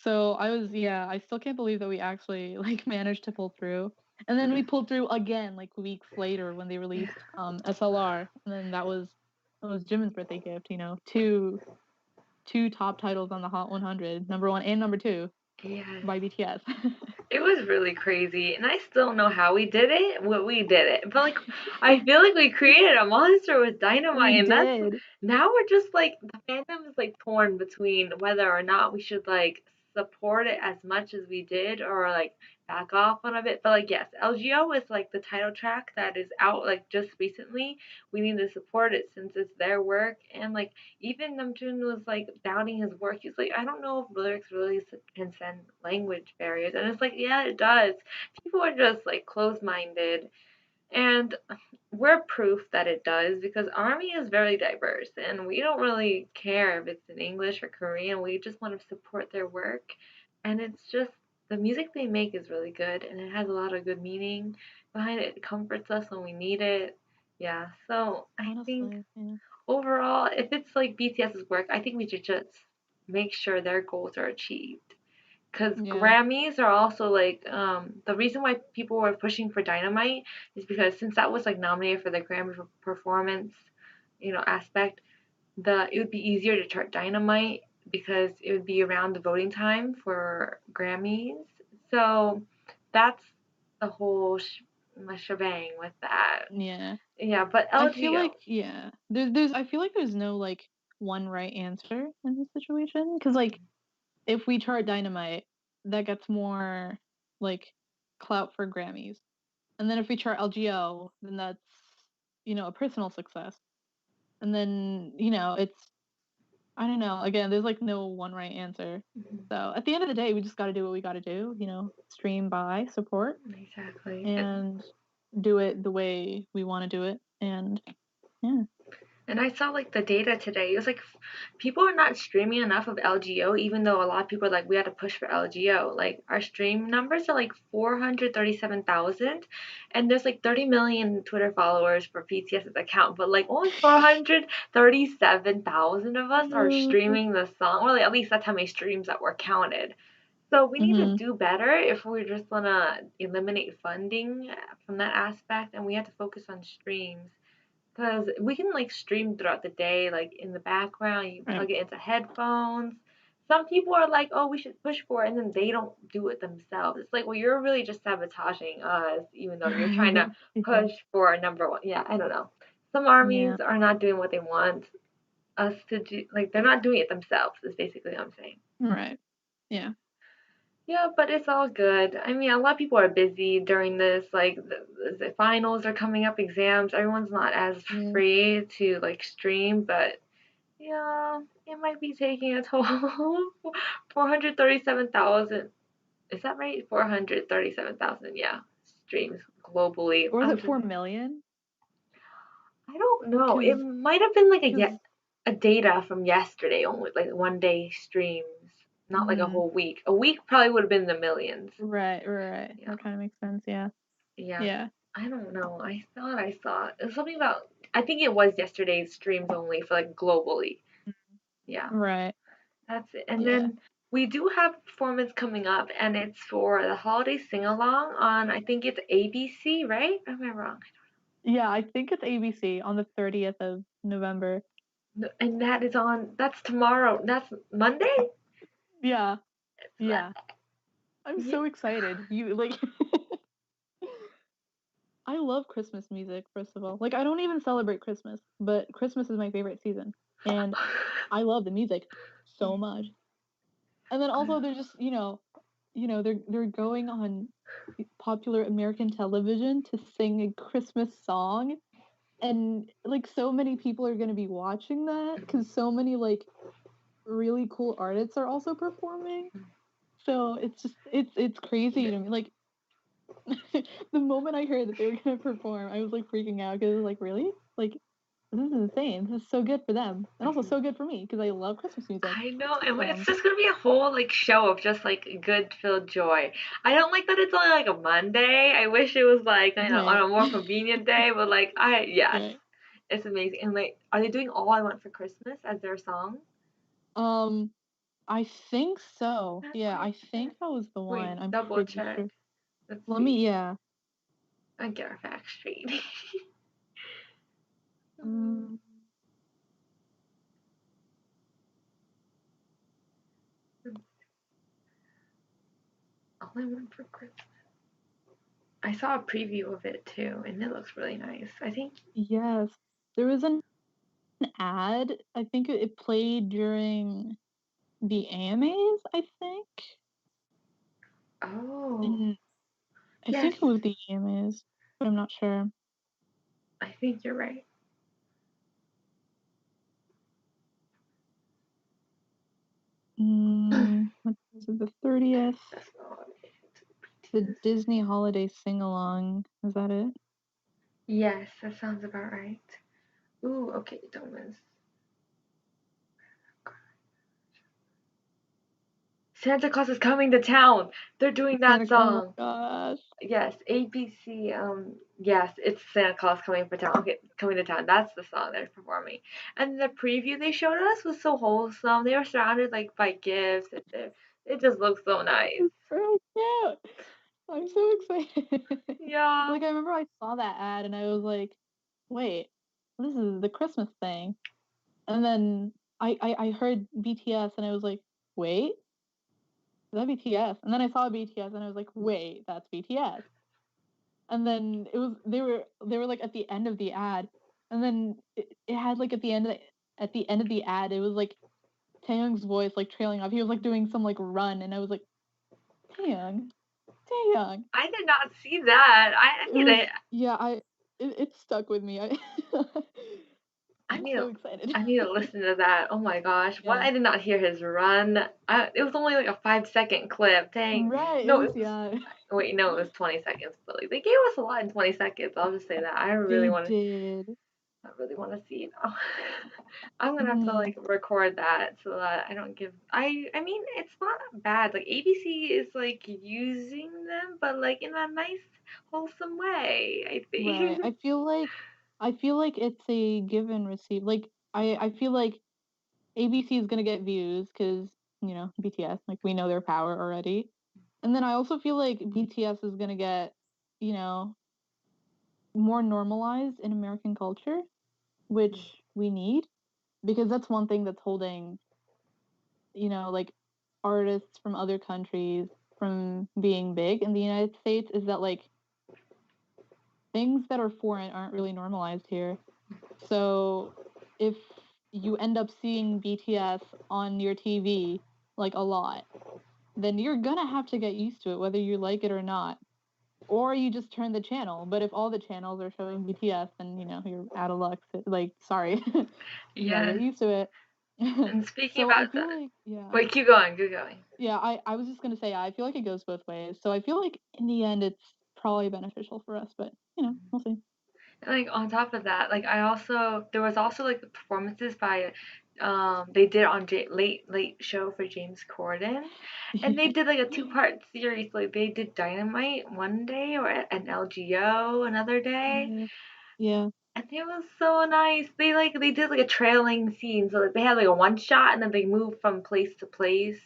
So I still can't believe that we actually like managed to pull through. And then we pulled through again like weeks later when they released SLR, and then that was Jimin's birthday gift, two top titles on the Hot 100, number 1 and number 2. Yes. By BTS. It was really crazy, and I still don't know how we did it, but we did it. But like, I feel like we created a monster with Dynamite, and now we're just like, the fandom is like torn between whether or not we should like support it as much as we did, or like back off on a bit. But like, yes, LGO is like the title track that is out like just recently. We need to support it since it's their work, and like even Namjoon was like doubting his work. He's like, I don't know if lyrics really transcend language barriers, and it's like, yeah, it does. People are just like closed-minded, and we're proof that it does, because Army is very diverse, and we don't really care if it's in English or Korean. We just want to support their work, and it's just, the music they make is really good, and it has a lot of good meaning behind it. It comforts us when we need it. Yeah, so I think overall, if it's like BTS's work, I think we should just make sure their goals are achieved. Because Grammys are also like, the reason why people were pushing for Dynamite is because since that was like nominated for the Grammy performance, aspect, it would be easier to chart Dynamite because it would be around the voting time for Grammys. So that's the whole shebang with that. Yeah. Yeah, but LGO. I feel like I feel like there's no like one right answer in this situation, because like if we chart Dynamite, that gets more like clout for Grammys, and then if we chart LGO, then that's a personal success, and then it's, I don't know, again, there's like no one right answer. So at the end of the day, we just got to do what we got to do, stream, buy, support, exactly, and do it the way we want to do it. And yeah. And I saw like the data today. It was like people are not streaming enough of LGO, even though a lot of people are like, we had to push for LGO. Like our stream numbers are like 437,000, and there's like 30 million Twitter followers for BTS's account, but like only 437,000 of us are streaming the song, or like at least that's how many streams that were counted. So we need to do better if we're just gonna eliminate funding from that aspect, and we have to focus on streams. Because we can like stream throughout the day, like in the background, you plug it into headphones. Some people are like, oh, we should push for it, and then they don't do it themselves. It's like, well, you're really just sabotaging us, even though you're trying to push for a number one. Yeah, I don't know. Some armies are not doing what they want us to do. Like, they're not doing it themselves, is basically what I'm saying. Right. Yeah. Yeah, but it's all good. I mean, a lot of people are busy during this. Like, the finals are coming up, exams. Everyone's not as free to like stream, but Yeah, it might be taking a toll. 437,000. Is that right? 437,000, yeah. Streams globally. Or is I'm it just, 4 million? I don't know. It Because might have been like because a data from yesterday only, like 1 day streams, not like a mm, whole week. A week probably would have been in the millions. right. Yeah. That kind of makes sense. Yeah. Yeah. Yeah. I don't know. I thought I saw it. It was something about, I think it was yesterday's streams only for like globally. Yeah. Right. That's it. And Yeah. then we do have a performance coming up, and it's for the holiday sing along on, I think it's ABC, right? Or am I wrong? Yeah. I think it's ABC on the 30th of November. No, and that is on, that's tomorrow. That's Monday? Yeah. It's Yeah. I'm yeah. so excited. You like I love Christmas music, first of all. Like I don't even celebrate Christmas, but Christmas is my favorite season. And I love the music so much. And then also they're just, they're going on popular American television to sing a Christmas song and like so many people are going to be watching that cuz so many like really cool artists are also performing. So it's just it's crazy to me. Like the moment I heard that they were gonna perform, I was like freaking out because like really, like this is insane. This is so good for them, and also so good for me because I love Christmas music. I know, and it's So just gonna be a whole like show of just like good filled joy. I don't like that it's only like a Monday. I wish it was like, on right, a more convenient day, but like yes, right. it's amazing. And like, are they doing All I Want for Christmas as their song? Um, I think so. That Yeah, might I be think it. that was the one. Wait, I'm double pretty check. sure. Let's Let see. me. Yeah. I get our facts straight. Um, All I Want for Christmas. I saw a preview of it too, and it looks really nice. I think. yes, there was an ad. I think it played during the AMAs. I think, Oh, and I yes. think it was the AMAs, but I'm not sure. I think you're right. What is it, the 30th? That's not The BTS. Disney Holiday Sing Along. Is that it? Yes, that sounds about right. Ooh, okay, don't miss. Santa Claus is coming to town. They're doing that Oh my song. gosh. Yes, ABC. Yes, it's Santa Claus coming for town. Okay, coming to town. That's the song they're performing. And the preview they showed us was so wholesome. They were surrounded like by gifts. It just looks so nice. It's so cute. I'm so excited. Yeah. Like I remember I saw that ad and I was like, wait, this is the Christmas thing. And then I heard BTS and I was like, wait, is that BTS? And then I saw BTS and I was like, wait, that's BTS. And then they were like at the end of the ad, and then it had like at the end of the ad it was like Taehyung's voice like trailing off. He was like doing some like run, and I was like, Taehyung. I did not see that. I It need was to yeah, it stuck with me. I I'm need so to excited. I need to listen to that. Oh my gosh. What, Yeah, I did not hear his run. It was only like a 5 second clip. Dang. right. It No, was it was, yeah. wait, no, it was 20 seconds. But like they gave us a lot in 20 seconds. I'll just say that. They did. I really want to see it now. I'm gonna have to Mm, like record that so that I don't give. I mean, it's not bad. Like ABC is like using them, but like in a nice, wholesome way. I right. think. I feel like it's a give and receive. Like I feel like ABC is gonna get views because BTS. Like we know their power already. And then I also feel like BTS is gonna get you know more normalized in American culture, which we need because that's one thing that's holding like artists from other countries from being big in the United States is that like things that are foreign aren't really normalized here. So if you end up seeing BTS on your TV like a lot, then you're gonna have to get used to it whether you like it or not. Or you just turn the channel. But if all the channels are showing BTS, then you're out of luck. Like, sorry, you gotta Yes. get used to it. And speaking So I about feel that, like, yeah. wait, keep going, keep going. Yeah, I was just gonna say, I feel like it goes both ways. So I feel like in the end it's probably beneficial for us, but we'll see. Like on top of that, like I also there was also like the performances by they did on late show for James Corden, and they did like a two-part series. Like they did Dynamite one day or an LGO another day, Yeah. Yeah. and it was so nice. They did like a trailing scene, so like they had like a one shot and then they moved from place to place.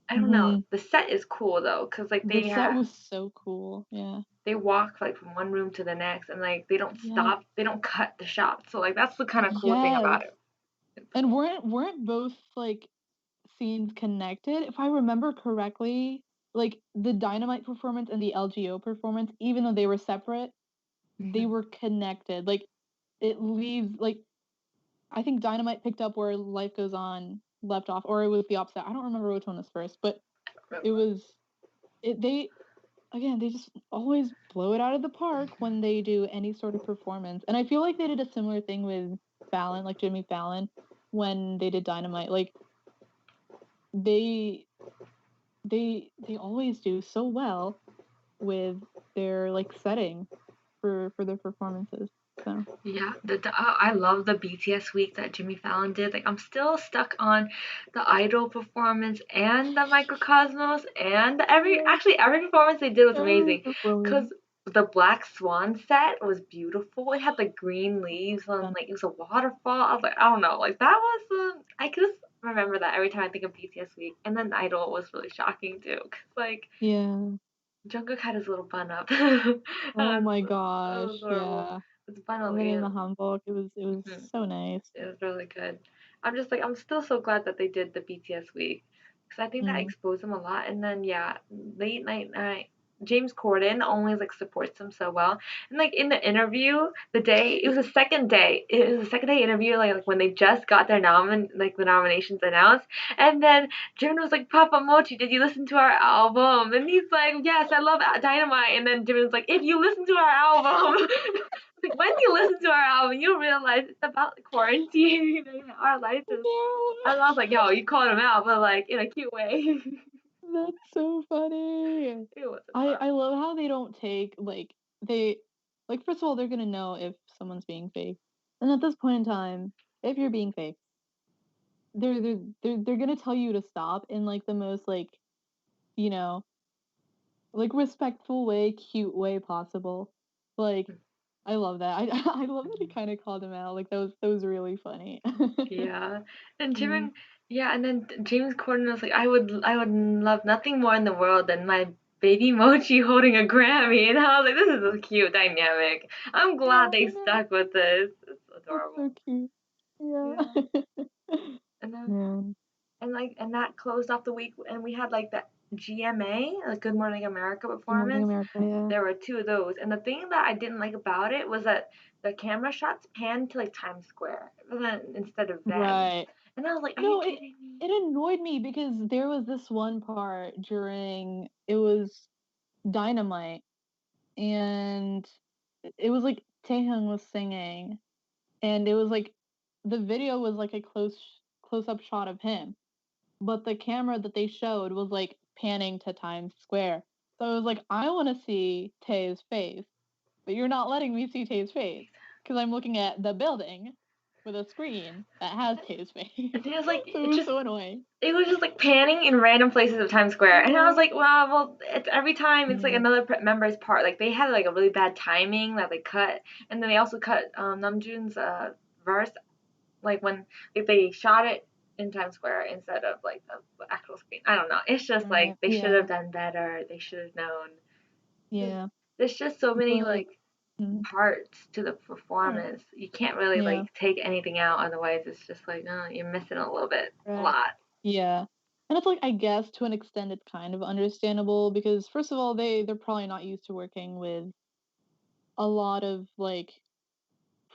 I don't know. Hmm. The set is cool though, cause like The set was so cool. Yeah. they walk like from one room to the next and like they don't Yeah. stop, they don't cut the shot, so like that's the kind of cool thing Yes. about it. It's And cool. weren't both like scenes connected? If I remember correctly, like the Dynamite performance and the LGO performance, even though they were separate, they Mhm. were connected. Like it leaves like I think Dynamite picked up where Life Goes On left off, or it was the opposite. I don't remember which one was first, but it Remember. was it they again, they just always blow it out of the park when they do any sort of performance. And I feel like they did a similar thing with Fallon, like Jimmy Fallon, when they did Dynamite. Like they they always do so well with their like setting for their performances. So Yeah, I love the BTS week that Jimmy Fallon did. Like, I'm still stuck on the Idol performance and the Microcosmos and yeah, actually every performance they did was every amazing. performance Cause the Black Swan set was beautiful. It had like green leaves and done. like it was a waterfall. I was like, I don't know, like that was I can just remember that every time I think of BTS week. And then Idol was really shocking too, cause like Yeah. Jungkook had his little bun up. That Oh my was gosh. adorable. Yeah. His bun up, Living in yeah. the Hamburg. It was Mhm. so nice. It was really good. I'm just like I'm still so glad that they did the BTS week because I think that Mm. exposed them a lot. And then yeah, night James Corden always like supports them so well. And like in the interview, the day it was the second day. It was the second day interview, like when they just got their the nominations announced. And then Jimin was like, "Papa Mochi, did you listen to our album?" And he's like, "Yes, I love Dynamite." And then Jimin was like, "If you listen to our album." Like when you listen to our album, you realize it's about quarantine and our life is. And I was like, yo, you called him out, but like in a cute way. That's so funny. It was I adorable. love how they don't take like they like first of all they're gonna know if someone's being fake. And at this point in time, if you're being fake, they're gonna tell you to stop in like the most you know, like respectful way, cute way possible. Like I love that. I I love that he kind of called him out. Like that was really funny. Yeah, and Yeah. Jimin, yeah, and then James Corden was like, I would love nothing more in the world than my baby Mochi holding a Grammy, and I was like, this is a cute dynamic. I'm glad Yeah, they I know. stuck with this. It's That's adorable. so cute. Yeah. Yeah, and then Man. and that closed off the week, and we had like the GMA, like Good Morning America Good Morning performance. America, yeah. There were two of those, and the thing that I didn't like about it was that the camera shots panned to like Times Square instead of them, Right. and I was like, "Are you No, kidding me?" it annoyed me because there was this one part during it was Dynamite and it was like Taehyung was singing and it was like the video was like a close up shot of him, but the camera that they showed was like panning to Times Square. So I was like, I want to see Tae's face, but you're not letting me see Tae's face because I'm looking at the building with a screen that has Tae's face. And it was like So it was so annoying. it was just like panning in random places of Times Square, and I was Yeah. like, well, it's every time it's like Yeah. another member's part. Like they had like a really bad timing that they cut, and then they also cut Namjoon's verse like when if they shot it in Times Square instead of like the actual screen. I don't know. It's just like Right. they should Yeah. have done better. They should have known. Yeah. There's just so many But like mm, parts to the right. performance. You can't really Yeah. like take anything out. Otherwise, it's just like you're missing a little bit, a Right. lot. Yeah. And it's like I guess to an extent it's kind of understandable because first of all they're probably not used to working with a lot of like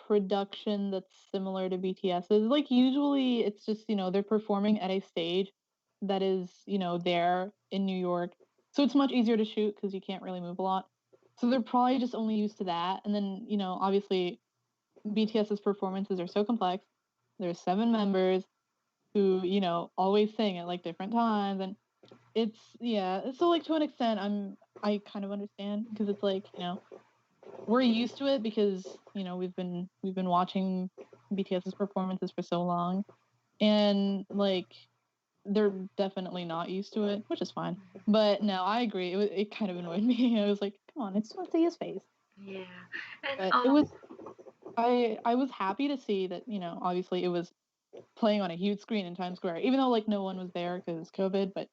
production that's similar to BTS's. Like usually it's just, they're performing at a stage that is, there in New York. So it's much easier to shoot because you can't really move a lot. So they're probably just only used to that. And then, obviously BTS's performances are so complex. There's 7 members. who, always sing at like different times, and so like to an extent I kind of understand, because it's like, we're used to it because, we've been watching BTS's performances for so long, and like they're definitely not used to it, which is fine. But no, I agree. It kind of annoyed me. I was like, come on, I just want to see his face. Yeah, and But it was I was happy to see that, obviously it was playing on a huge screen in Times Square, even though like no one was there because COVID, but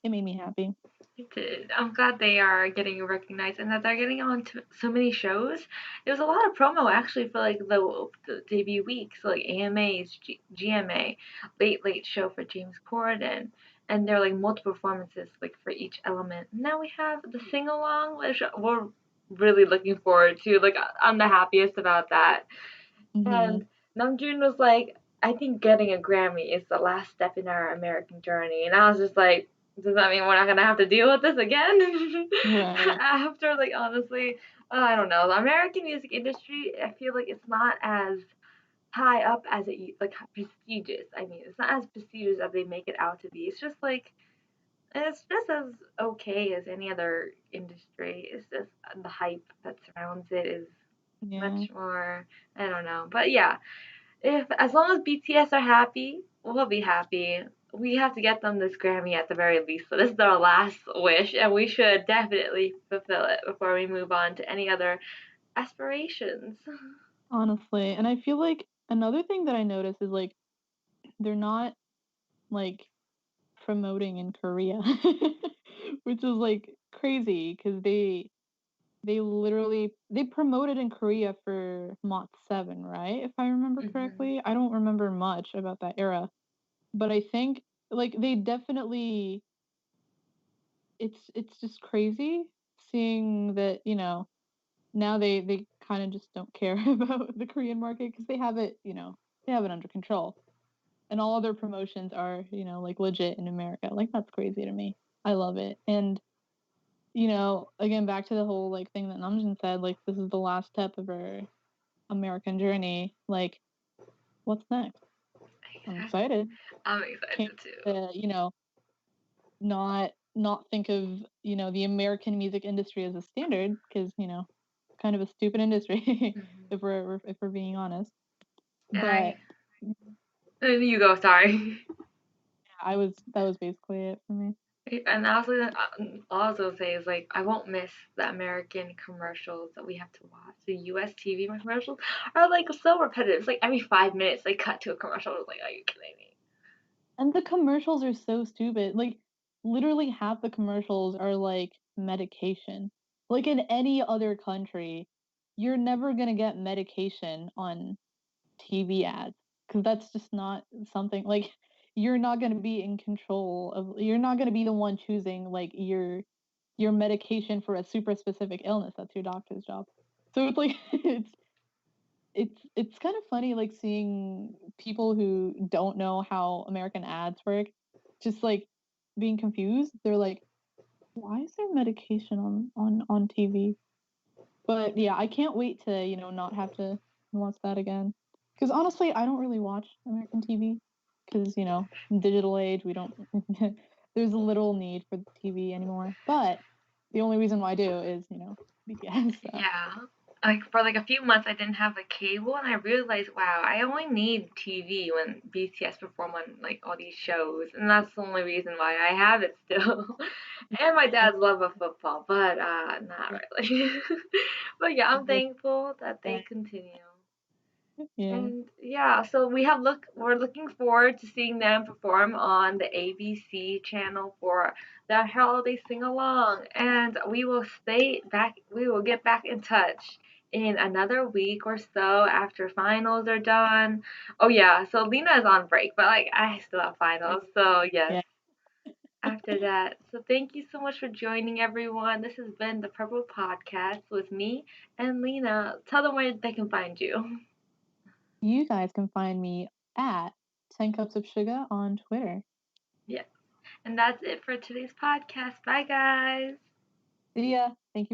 it made me happy. it did. I'm glad they are getting recognized and that they're getting on to so many shows. There was a lot of promo actually for like the debut week, so like AMAs, GMA, Late Late Show for James Corden, and there are like multiple performances like for each element. Now we have the sing along, which we're really looking forward to. Like I'm the happiest about that. Mm-hmm. And Namjoon was like, I think getting a Grammy is the last step in our American journey. And I was just like, does that mean we're not gonna have to deal with this again? Right. After like honestly, I don't know. The American music industry, I feel like it's not as high up as like prestigious. I mean, it's not as prestigious as they make it out to be. It's just like it's just as okay as any other industry. It's just the hype that surrounds it is Yeah. much more. I don't know, but yeah, if as long as BTS are happy, we'll be happy. We have to get them this Grammy at the very least. So this is our last wish, and we should definitely fulfill it before we move on to any other aspirations. Honestly. And I feel like another thing that I noticed is like they're not like promoting in Korea, which is like crazy because they literally they promoted in Korea for Mach 7, right? If I remember Hmm. correctly. I don't remember much about that era, but I think like they definitely it's just crazy seeing that, now they kind of just don't care about the Korean market because they have it under control. And all other promotions are, like legit in America. Like that's crazy to me. I love it. And again, back to the whole like thing that Namjoon said, like this is the last step of our American journey. Like, what's next? I'm excited. I'm Can't excited too. not think of the American music industry as a standard, because kind of a stupid industry Hmm. if we're being honest. And But you go. Sorry. I was that was basically it for me. And also say is like I won't miss the American commercials that we have to watch. The U.S. TV commercials are like so repetitive. It's like every 5 minutes they cut to a commercial. It's like, are you kidding me? And the commercials are so stupid. Like literally half the commercials are like medication. Like in any other country, you're never going to get medication on TV ads, because that's just not something like you're not going to be in control of, you're not going to be the one choosing like your medication for a super specific illness. That's your doctor's job. So it's like it's kind of funny like seeing people who don't know how American ads work just like being confused. They're like, why is there medication on TV? But yeah, I can't wait to, not have to watch that again. Because honestly, I don't really watch American TV. Because, digital age, we don't, there's little need for TV anymore. But the only reason why I do is, BTS. So, Yeah. Like for like a few months I didn't have a cable and I realized, wow, I only need TV when BTS perform on like all these shows, and that's the only reason why I have it still. And my yeah, dad's love of football, but not really. But yeah, I'm thankful that they continue. yeah. And yeah, so we're looking forward to seeing them perform on the ABC channel for their holiday sing along. And we will get back in touch in another week or so after finals are done. Oh yeah, so Lina is on break, but like I still have finals. So yes, Yeah. after that. So thank you so much for joining everyone. This has been the Purple Podcast with me and Lina. Tell them where they can find you. You guys can find me at 10 Cups of Sugar on Twitter. Yeah. And that's it for today's podcast. Bye, guys. See ya.